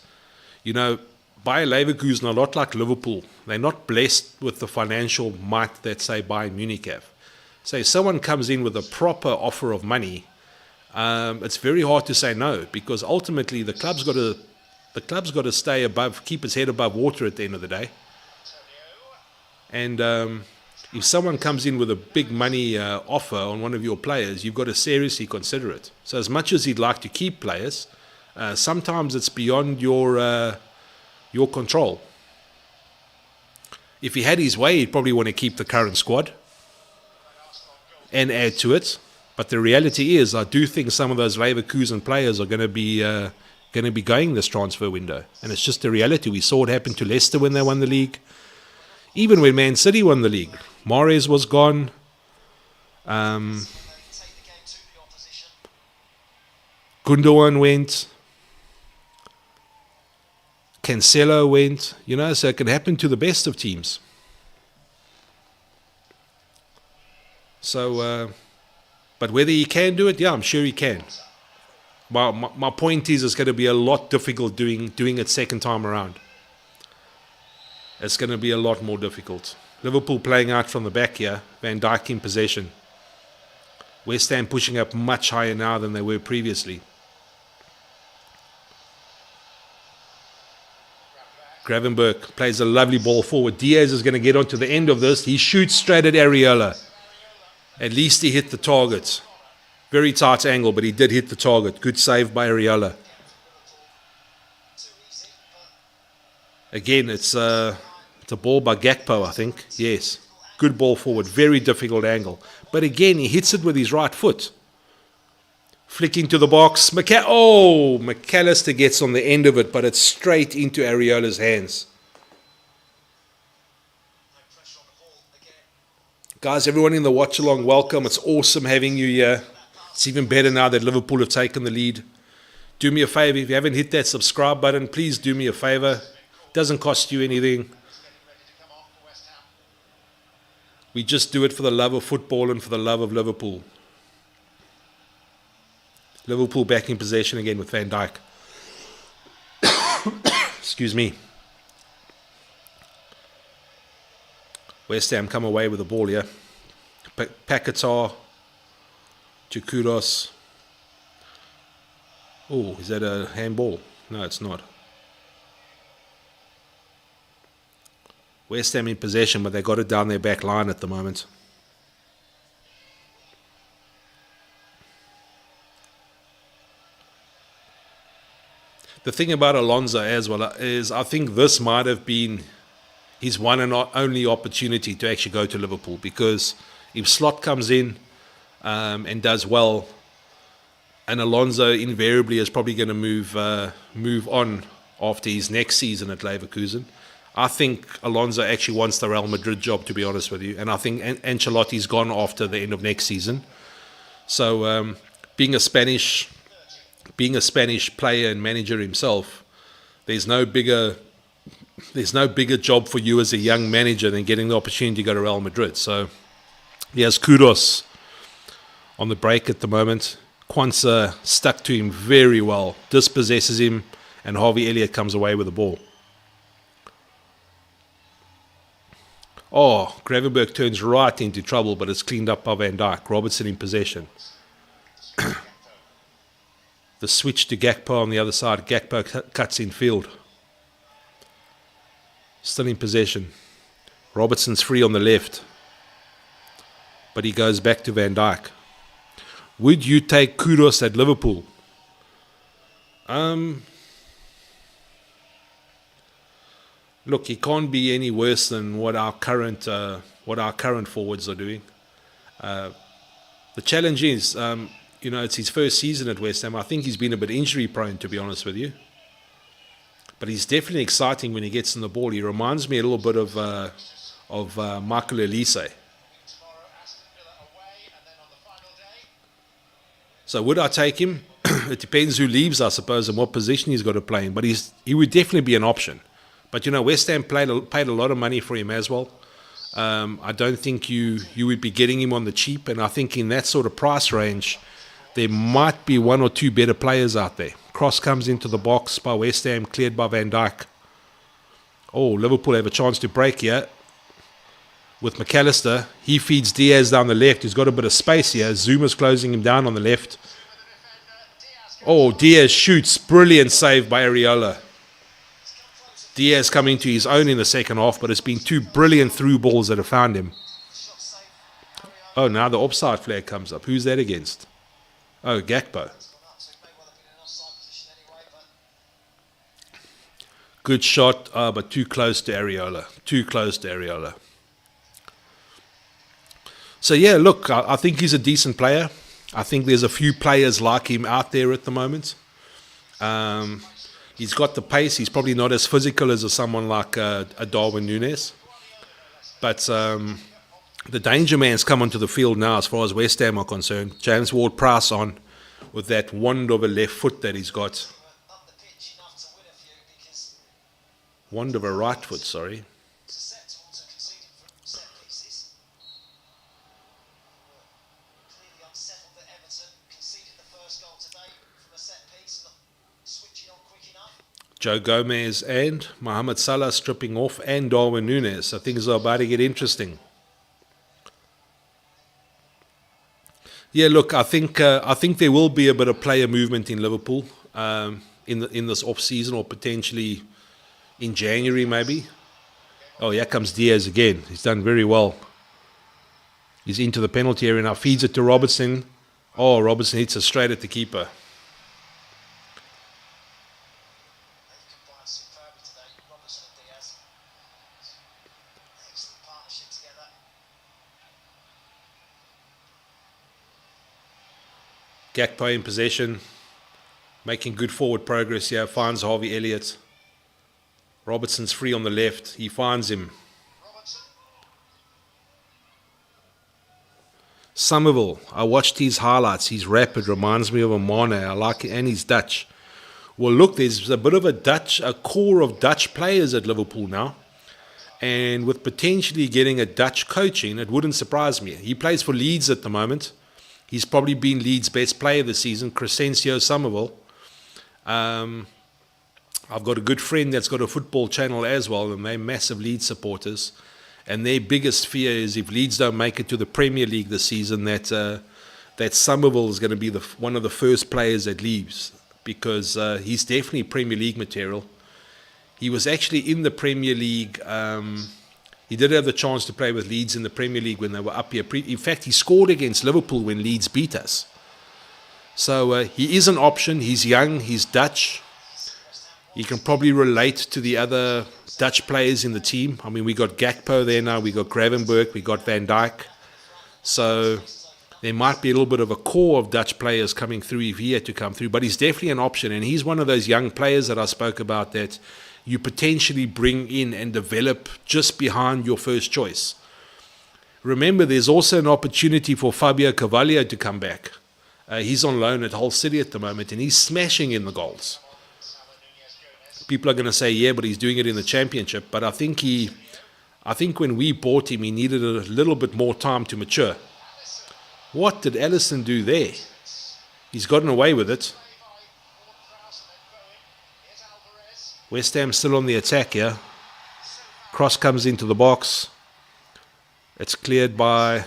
you know, Bayer Leverkusen are a lot like Liverpool. They're not blessed with the financial might that, say, Bayern Munich have. So if someone comes in with a proper offer of money, it's very hard to say no, because ultimately the club's got to stay above, keep its head above water at the end of the day. And if someone comes in with a big money offer on one of your players, you've got to seriously consider it. So as much as he'd like to keep players, sometimes it's beyond your control. If he had his way, he'd probably want to keep the current squad and add to it. But the reality is, I do think some of those Leverkusen players are going to be going this transfer window, and it's just the reality. We saw it happen to Leicester when they won the league. Even when Man City won the league, Mahrez was gone. Gundogan went. Cancelo went. So it can happen to the best of teams. So, but whether he can do it, yeah, I'm sure he can. My point is, it's going to be a lot difficult doing it second time around. It's going to be a lot more difficult. Liverpool playing out from the back here, Van Dijk in possession. West Ham pushing up much higher now than they were previously. Gravenberch plays a lovely ball forward. Diaz is going to get onto the end of this. He shoots straight at Areola. At least he hit the target. Very tight angle, but he did hit the target. Good save by Areola. Again, it's a ball by Gakpo, I think. Yes. Good ball forward. Very difficult angle. But again, he hits it with his right foot. Flicking to the box. McAllister gets on the end of it, but it's straight into Areola's hands. Guys, everyone in the Watchalong, welcome. It's awesome having you here. It's even better now that Liverpool have taken the lead. Do me a favor, if you haven't hit that subscribe button, please do me a favor. It doesn't cost you anything. We just do it for the love of football and for the love of Liverpool. Liverpool back in possession again with Van Dijk. Excuse me. West Ham come away with the ball here. Paquetá to Kudos. Oh, is that a handball? No, it's not. West Ham in possession, but they got it down their back line at the moment. The thing about Alonso as well is I think this might have been his one and only opportunity to actually go to Liverpool, because if Slot comes in and does well, and Alonso invariably is probably going to move on after his next season at Leverkusen, I think Alonso actually wants the Real Madrid job, to be honest with you, and I think Ancelotti's gone after the end of next season. So being a Spanish player and manager himself, there's no bigger job for you as a young manager than getting the opportunity to go to Real Madrid. So he has Kudos on the break at the moment. Kwanzaa stuck to him very well, dispossesses him, and Harvey Elliott comes away with the ball. Oh, Gravenberch turns right into trouble, but it's cleaned up by Van Dijk. Robertson in possession. The switch to Gakpo on the other side. Gakpo cuts in field. Still in possession. Robertson's free on the left, but he goes back to Van Dijk. Would you take Kudos at Liverpool? Look, he can't be any worse than what our current forwards are doing. The challenge is, it's his first season at West Ham. I think he's been a bit injury prone, to be honest with you. But he's definitely exciting when he gets on the ball. He reminds me a little bit of Michael Elise. So would I take him? It depends who leaves, I suppose, and what position he's got to play in. But he would definitely be an option. But, West Ham paid a lot of money for him as well. I don't think you would be getting him on the cheap. And I think in that sort of price range, there might be one or two better players out there. Cross comes into the box by West Ham, cleared by Van Dijk. Oh, Liverpool have a chance to break here with McAllister. He feeds Diaz down the left. He's got a bit of space here. Zuma's closing him down on the left. Oh, Diaz shoots. Brilliant save by Areola. Diaz coming to his own in the second half, but it's been 2 brilliant through balls that have found him. Oh, now the offside flag comes up. Who's that against? Oh, Gakpo. Good shot, but too close to Areola. Too close to Areola. So, yeah, look, I think he's a decent player. I think there's a few players like him out there at the moment. He's got the pace. He's probably not as physical as someone like a Darwin Núñez. But the danger man's come onto the field now as far as West Ham are concerned. James Ward-Prowse on with that wand of a left foot that he's got. Wand of a right foot, sorry. Joe Gomez and Mohamed Salah stripping off, and Darwin Núñez. So things are about to get interesting. Yeah, look, I think there will be a bit of player movement in Liverpool in this off season, or potentially in January maybe. Oh, here comes Diaz again. He's done very well. He's into the penalty area now. Feeds it to Robertson. Oh, Robertson hits it straight at the keeper. Gakpo in possession, making good forward progress here, finds Harvey Elliott. Robertson's free on the left, he finds him. Somerville, I watched his highlights, he's rapid, reminds me of a Mane, I like it, and he's Dutch. Well look, there's a bit of a core of Dutch players at Liverpool now, and with potentially getting a Dutch coach in, it wouldn't surprise me. He plays for Leeds at the moment. He's probably been Leeds' best player this season, Crescencio Somerville. I've got a good friend that's got a football channel as well, and they're massive Leeds supporters. And their biggest fear is if Leeds don't make it to the Premier League this season, that Somerville is going to be one of the first players that leaves, because he's definitely Premier League material. He was actually in the Premier League. He did have the chance to play with Leeds in the Premier League when they were up here. In fact, he scored against Liverpool when Leeds beat us. So he is an option. He's young. He's Dutch. He can probably relate to the other Dutch players in the team. I mean, we got Gakpo there now. We got Gravenberch. We got Van Dijk. So there might be a little bit of a core of Dutch players coming through if he had to come through. But he's definitely an option. And he's one of those young players that I spoke about that you potentially bring in and develop just behind your first choice. Remember, there's also an opportunity for Fabio Carvalho to come back. He's on loan at Hull City at the moment, and he's smashing in the goals. People are going to say, yeah, but he's doing it in the Championship. But I think when we bought him, he needed a little bit more time to mature. What did Alisson do there? He's gotten away with it. West Ham still on the attack here. Cross comes into the box. It's cleared by...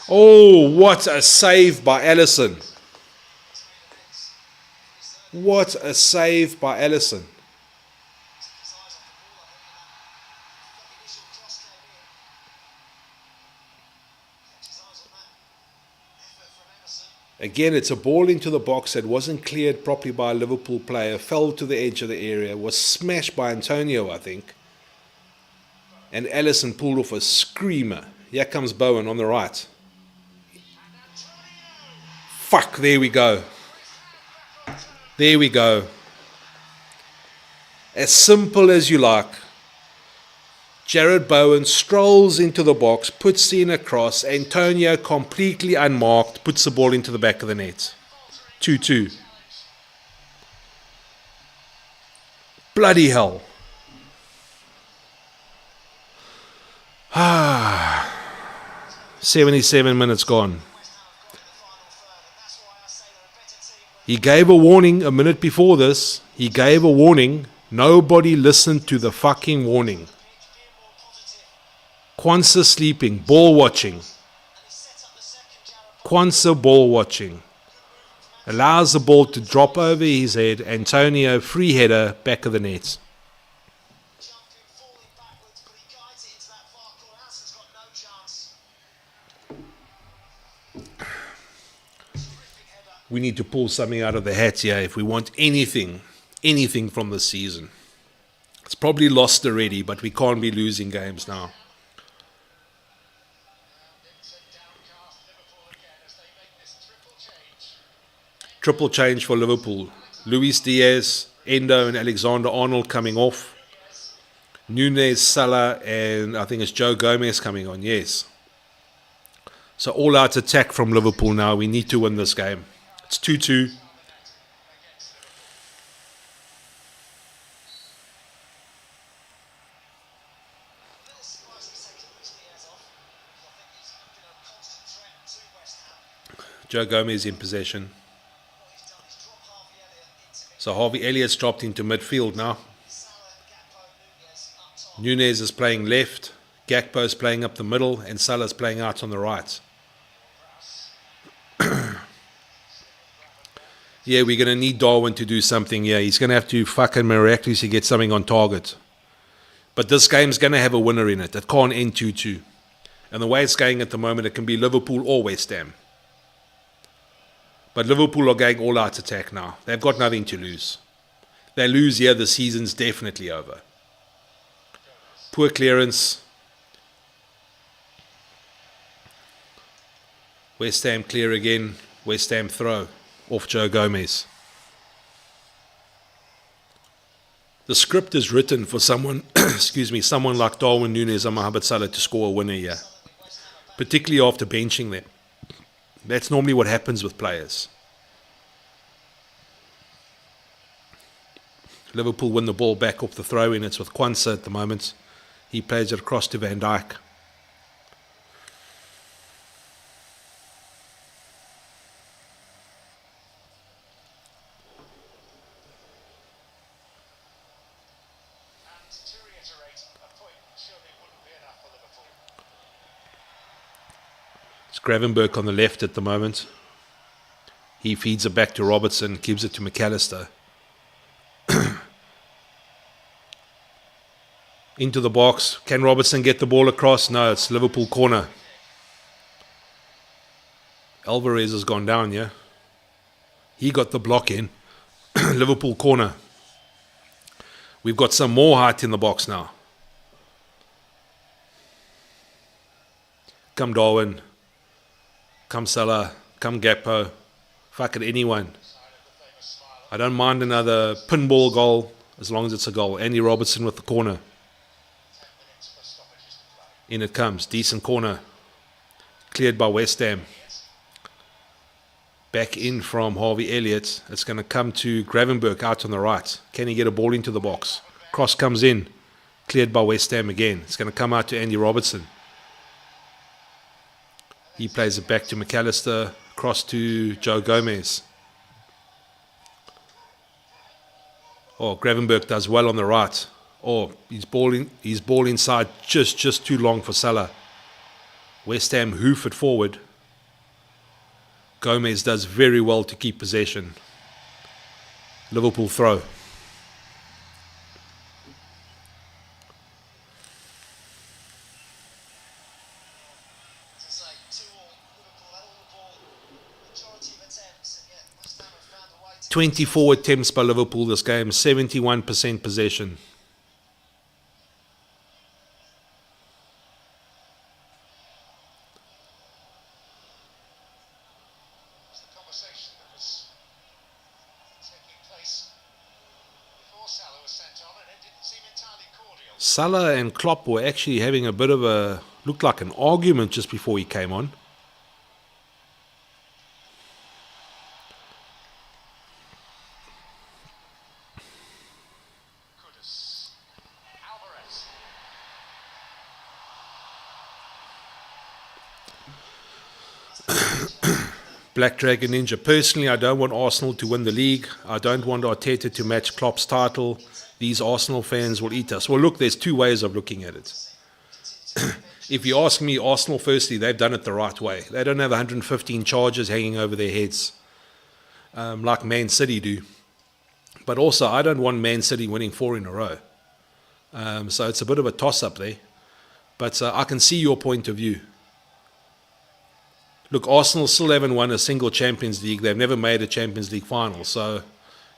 Oh, what a save by Alisson. What a save by Alisson. Again, it's a ball into the box that wasn't cleared properly by a Liverpool player, fell to the edge of the area, was smashed by Antonio, I think. And Alisson pulled off a screamer. Here comes Bowen on the right. Fuck, there we go. There we go. As simple as you like. Jared Bowen strolls into the box, puts in a cross. Antonio, completely unmarked, puts the ball into the back of the net. 2-2. Bloody hell. 77 minutes gone. He gave a warning a minute before this. He gave a warning Nobody listened to the fucking warning. Kwanzaa sleeping, ball watching. Kwanzaa ball watching. Allows the ball to drop over his head. Antonio, free header, back of the net. We need to pull something out of the hat here if we want anything from this season. It's probably lost already, but we can't be losing games now. Triple change for Liverpool. Luis Diaz, Endo and Alexander-Arnold coming off. Nunez, Salah and I think it's Joe Gomez coming on, yes. So all out attack from Liverpool now. We need to win this game. It's 2-2. Joe Gomez in possession. So Harvey Elliott's dropped into midfield now. Nunez is playing left. Gakpo's playing up the middle. And Salah's playing out on the right. Yeah, we're going to need Darwin to do something. Yeah, he's going to have to fucking miraculously get something on target. But this game's going to have a winner in it. It can't end 2-2. And the way it's going at the moment, it can be Liverpool or West Ham. But Liverpool are going all out attack now. They've got nothing to lose. They lose here, the season's definitely over. Poor clearance. West Ham clear again. West Ham throw off Joe Gomez. The script is written for someone, someone like Darwin Nunez and Mohamed Salah to score a winner here. Particularly after benching them. That's normally what happens with players. Liverpool win the ball back off the throw-in. It's with Kwanzaa at the moment. He plays it across to Van Dijk. It's Gravenberch on the left at the moment. He feeds it back to Robertson, gives it to McAllister. Into the box. Can Robertson get the ball across? No, it's Liverpool corner. Alvarez has gone down, yeah? He got the block in. Liverpool corner. We've got some more height in the box now. Come Darwin. Come Salah. Come Gakpo. Fuck it, anyone. I don't mind another pinball goal as long as it's a goal. Andy Robertson with the corner. In it comes. Decent corner. Cleared by West Ham. Back in from Harvey Elliott. It's going to come to Gravenberch out on the right. Can he get a ball into the box? Cross comes in. Cleared by West Ham again. It's going to come out to Andy Robertson. He plays it back to McAllister. Cross to Joe Gomez. Oh, Gravenberch does well on the right. Oh, his ball inside just too long for Salah. West Ham hoof it forward. Gomez does very well to keep possession. Liverpool throw. – 24 attempts by Liverpool this game, 71% possession. Salah and Klopp were actually having a bit of a, looked like an argument just before he came on. Black Dragon Ninja. Personally, I don't want Arsenal to win the league. I don't want Arteta to match Klopp's title. These Arsenal fans will eat us. Well, look, there's two ways of looking at it. If you ask me, Arsenal, firstly, they've done it the right way. They don't have 115 charges hanging over their heads like Man City do. But also, I don't want Man City winning 4 in a row. So it's a bit of a toss-up there. But I can see your point of view. Look, Arsenal still haven't won a single Champions League. They've never made a Champions League final. So,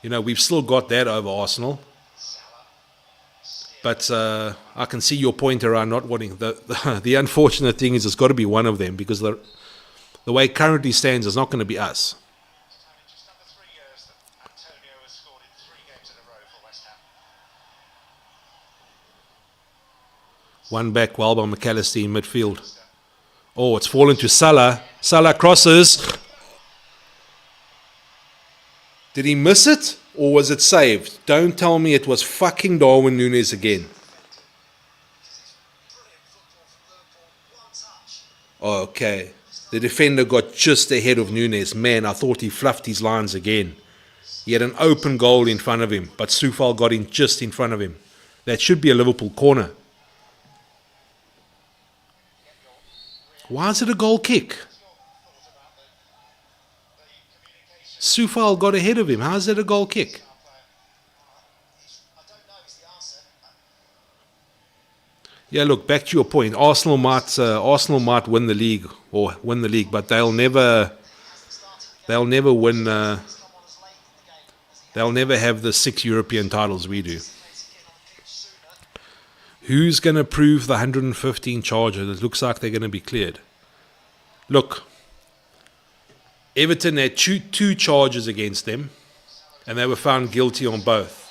we've still got that over Arsenal. But I can see your point around not wanting. The unfortunate thing is it's got to be one of them, because the way it currently stands, it's not going to be us. One back, well by McAllister in midfield. Oh, it's fallen to Salah. Salah crosses. Did he miss it? Or was it saved? Don't tell me it was fucking Darwin Núñez again. Okay. The defender got just ahead of Núñez. Man, I thought he fluffed his lines again. He had an open goal in front of him, but Soufal got in just in front of him. That should be a Liverpool corner. Why is it a goal kick? Soufal got ahead of him. How is that a goal kick? Yeah, look, back to your point. Arsenal might win the league, but they'll never win. They'll never have the 6 European titles we do. Who's going to prove the 115 charges? It looks like they're going to be cleared. Look, Everton had two charges against them, and they were found guilty on both.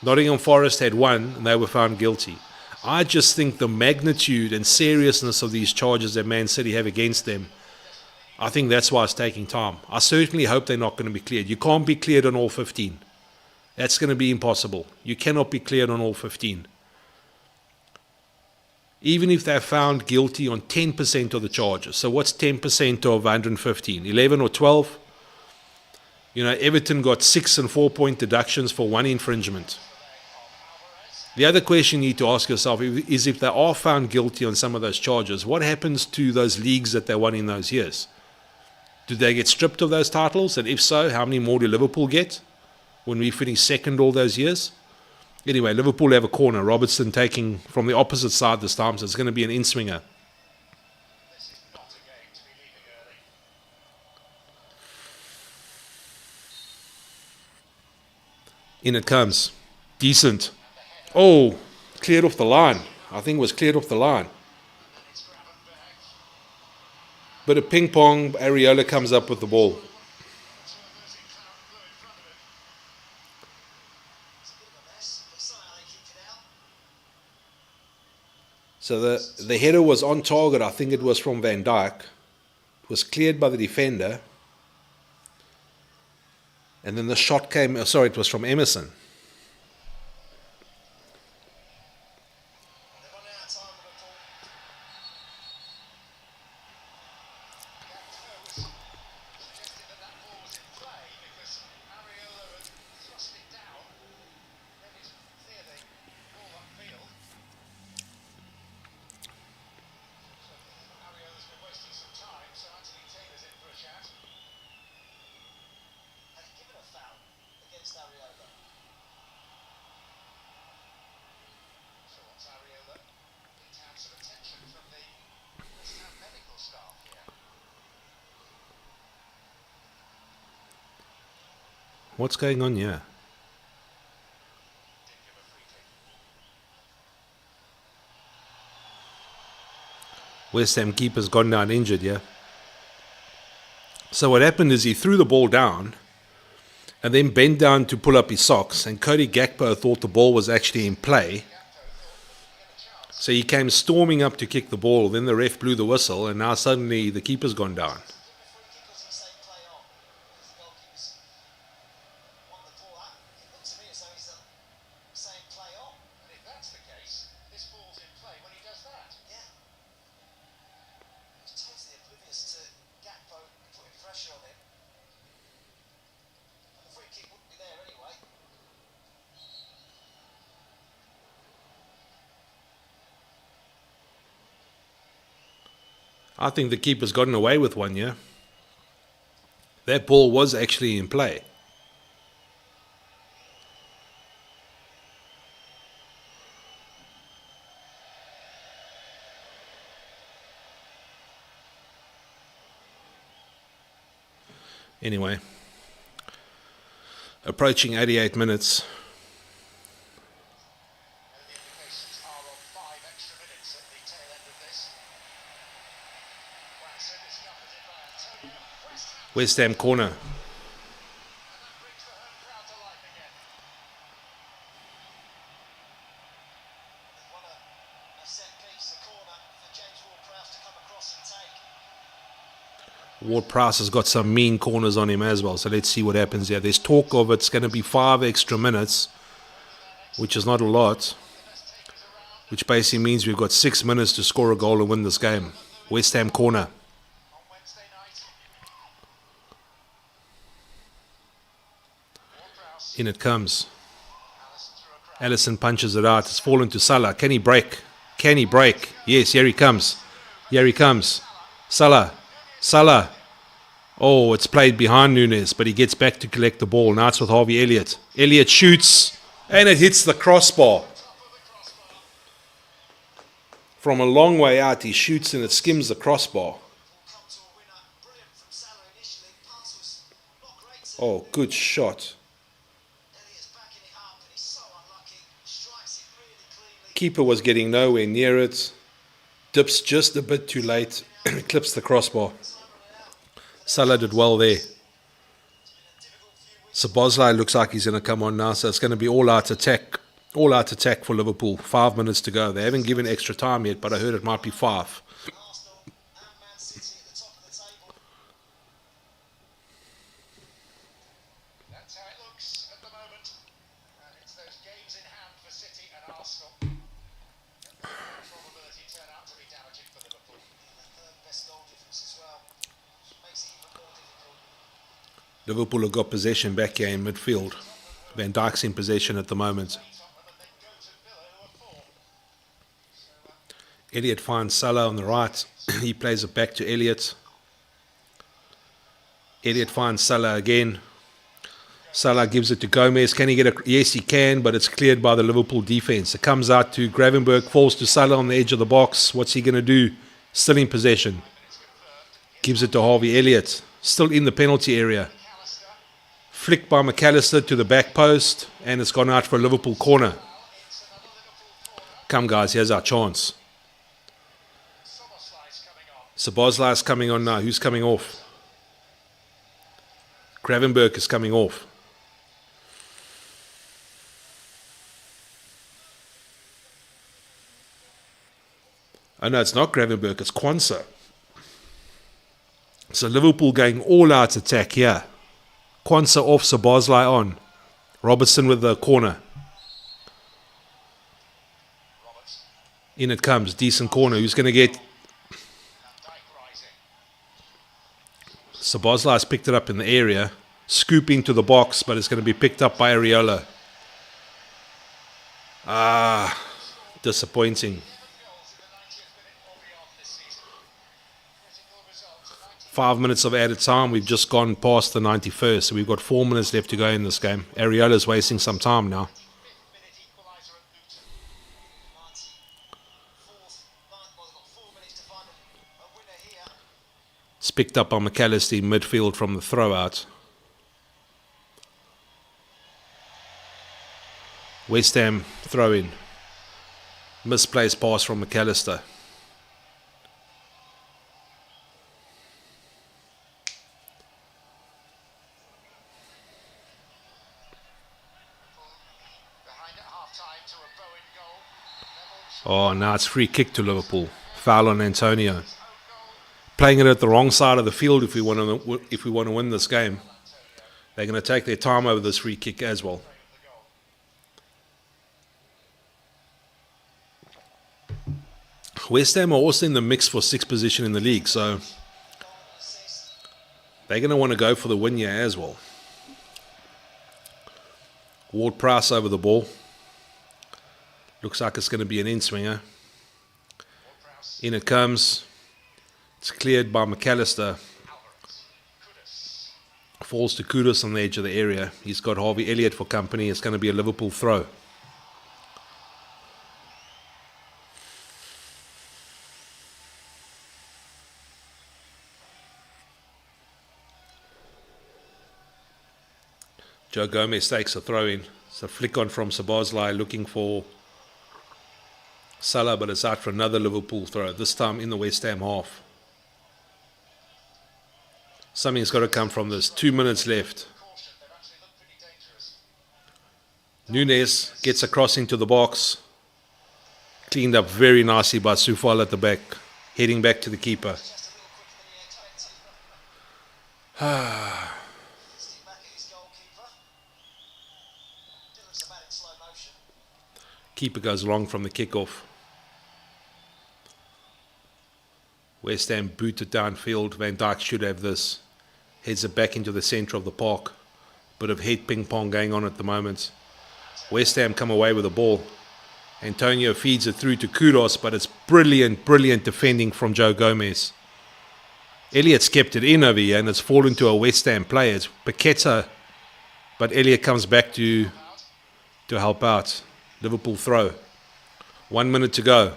Nottingham Forest had 1, and they were found guilty. I just think the magnitude and seriousness of these charges that Man City have against them, I think that's why it's taking time. I certainly hope they're not going to be cleared. You can't be cleared on all 15. That's going to be impossible. You cannot be cleared on all 15. Even if they're found guilty on 10% of the charges. So what's 10% of 115? 11 or 12? Everton got 6 and 4-point deductions for 1 infringement. The other question you need to ask yourself is, if they are found guilty on some of those charges, what happens to those leagues that they won in those years? Do they get stripped of those titles? And if so, how many more do Liverpool get when we finish second all those years? Anyway, Liverpool have a corner. Robertson taking from the opposite side this time, so it's going to be an in-swinger. In it comes. Decent. Oh, cleared off the line. I think it was cleared off the line. Bit of ping-pong. Areola comes up with the ball. So the header was on target. I think it was from Van Dijk. It was cleared by the defender. And then the shot came... it was from Emerson. What's going on here? West Ham keeper's gone down injured, yeah? So what happened is he threw the ball down and then bent down to pull up his socks, and Cody Gakpo thought the ball was actually in play. So he came storming up to kick the ball. Then the ref blew the whistle, and now suddenly the keeper's gone down. I think the keeper's gotten away with one, yeah? That ball was actually in play. Anyway, approaching 88 minutes. West Ham corner. Ward-Prowse has got some mean corners on him as well, so let's see what happens here. There's talk of it's going to be 5 extra minutes, which is not a lot, which basically means we've got 6 minutes to score a goal and win this game. West Ham corner. In it comes. Allison punches it out. It's fallen to Salah. Can he break? Can he break? Yes, here he comes. Here he comes. Salah. Salah. Oh, it's played behind Nunes, but he gets back to collect the ball. Now it's with Harvey Elliott. Elliott shoots, and it hits the crossbar. From a long way out, he shoots and it skims the crossbar. Oh, good shot. Keeper was getting nowhere near it. Dips just a bit too late. Clips the crossbar. Salah did well there. Szoboszlai looks like he's going to come on now, so it's going to be all-out attack. All-out attack for Liverpool. 5 minutes to go. They haven't given extra time yet, but I heard it might be 5. That's how it looks at the moment. It's those games in hand for City and Arsenal. Probability turn out to be damaging for Liverpool. The best goal difference as well. Makes it even more difficult. Liverpool have got possession back here in midfield. Van Dijk's in possession at the moment. Elliott finds Salah on the right. He plays it back to Elliott. Elliott finds Salah again. Salah gives it to Gomez. Can he get a... Yes, he can, but it's cleared by the Liverpool defense. It comes out to Gravenberch, falls to Salah on the edge of the box. What's he going to do? Still in possession. Gives it to Harvey Elliott. Still in the penalty area. Flicked by McAllister to the back post, and it's gone out for a Liverpool corner. Come, guys, here's our chance. Szoboszlai is coming on now. Who's coming off? Gravenberch is coming off. Oh no, it's not Gravenberch, it's Quansah. So Liverpool going all-out attack here. Quansah off, Szoboszlai on. Robertson with the corner. In it comes, decent corner. Who's going to get... Szoboszlai's picked it up in the area. Scoop into the box, but it's going to be picked up by Areola. Disappointing. 5 minutes of added time. We've just gone past the 91st, so we've got 4 minutes left to go in this game. Areola's wasting some time now. It's picked up by McAllister in midfield from the throw out. West Ham throw in. Misplaced pass from McAllister. Oh, now it's free kick to Liverpool. Foul on Antonio. Playing it at the wrong side of the field if we want to win this game. They're going to take their time over this free kick as well. West Ham are also in the mix for 6th position in the league, so they're going to want to go for the win here as well. Ward-Prowse over the ball. Looks like it's going to be an in-swinger. In it comes. It's cleared by McAllister. Falls to Kudus on the edge of the area. He's got Harvey Elliott for company. It's going to be a Liverpool throw. Joe Gomez takes a throw in. It's a flick on from Szoboszlai looking for Salah, but it's out for another Liverpool throw, this time in the West Ham half. Something's got to come from this. 2 minutes left. Nunes gets a cross into the box. Cleaned up very nicely by Soufal at the back. Heading back to the keeper. Keeper goes long from the kickoff. West Ham boot it downfield. Van Dijk should have this. Heads it back into the centre of the park. Bit of head ping pong going on at the moment. West Ham come away with the ball. Antonio feeds it through to Kudus, but it's brilliant defending from Joe Gomez. Elliott's kept it in over here, and it's fallen to a West Ham player. It's Paqueta, but Elliott comes back to help out. Liverpool throw. 1 minute to go.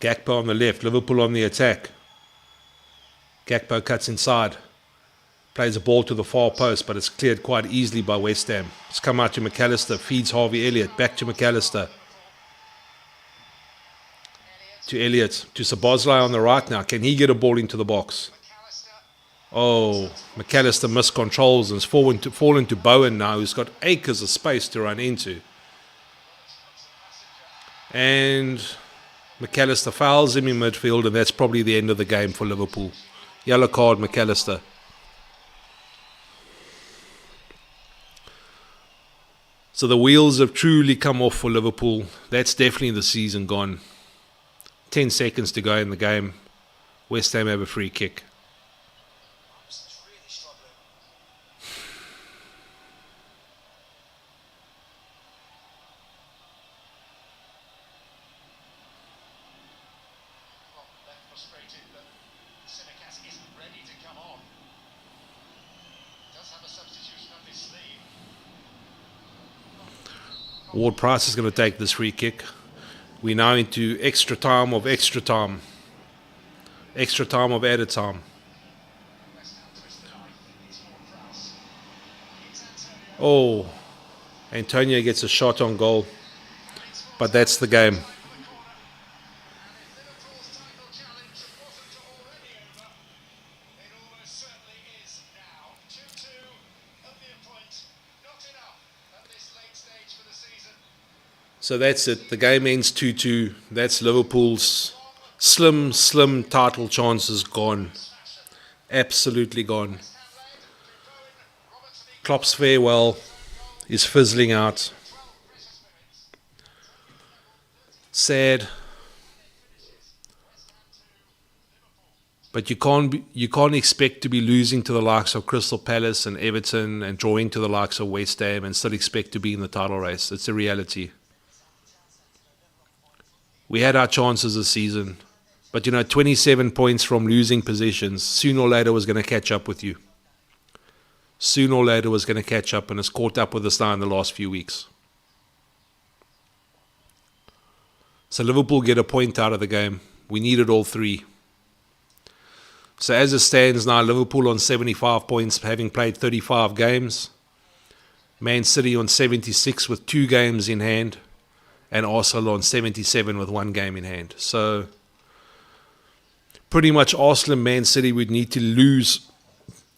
Gakpo on the left, Liverpool on the attack. Gakpo cuts inside. Plays a ball to the far post, but it's cleared quite easily by West Ham. It's come out to McAllister, feeds Harvey Elliott, back to McAllister. To Elliott, to Szoboszlai on the right now. Can he get a ball into the box? Oh, McAllister miscontrols and it's fallen to Bowen now, who's got acres of space to run into. And McAllister fouls him in midfield, and that's probably the end of the game for Liverpool. Yellow card, McAllister. So the wheels have truly come off for Liverpool. That's definitely the season gone. 10 seconds to go in the game. West Ham have a free kick. Ward Price is going to take this free kick. We're now into extra time of extra time. Extra time of added time. Oh, Antonio gets a shot on goal. But that's the game. So that's it. The game ends 2-2. That's Liverpool's slim title chances gone. Absolutely gone. Klopp's farewell is fizzling out. Sad. But you can't expect to be losing to the likes of Crystal Palace and Everton and drawing to the likes of West Ham and still expect to be in the title race. It's a reality. We had our chances this season, but 27 points from losing positions, sooner or later was going to catch up with you. Sooner or later was going to catch up, and it's caught up with us now in the last few weeks. So Liverpool get a point out of the game. We needed all three. So as it stands now, Liverpool on 75 points, having played 35 games. Man City on 76 with 2 games in hand. And Arsenal on 77 with 1 game in hand. So pretty much Arsenal and Man City would need to lose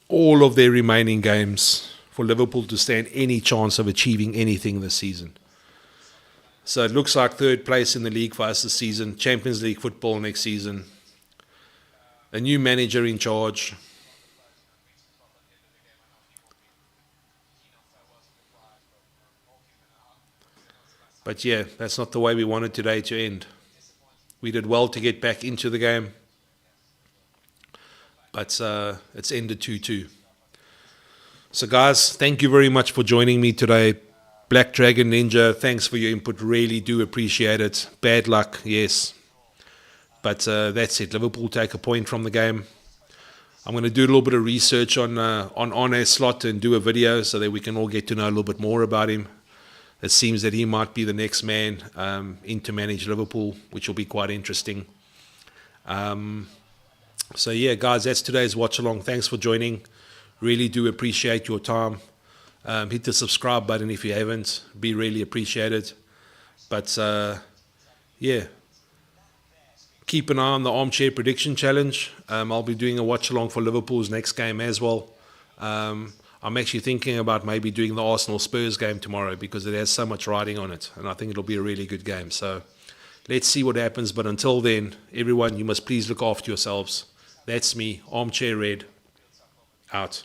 all of their remaining games for Liverpool to stand any chance of achieving anything this season. So it looks like third place in the league for us this season. Champions League football next season. A new manager in charge. But yeah, that's not the way we wanted today to end. We did well to get back into the game. But it's ended 2-2. So, guys, thank you very much for joining me today. Black Dragon Ninja, thanks for your input. Really do appreciate it. Bad luck, yes. But that's it. Liverpool take a point from the game. I'm going to do a little bit of research on Arne Slot and do a video so that we can all get to know a little bit more about him. It seems that he might be the next man in to manage Liverpool, which will be quite interesting. So yeah, guys, that's today's watch along. Thanks for joining. Really do appreciate your time. Hit the subscribe button if you haven't. Be really appreciated. But yeah, keep an eye on the Armchair Prediction Challenge. I'll be doing a watch along for Liverpool's next game as well. I'm actually thinking about maybe doing the Arsenal Spurs game tomorrow because it has so much riding on it, and I think it'll be a really good game. So let's see what happens. But until then, everyone, you must please look after yourselves. That's me, Armchair Red, out.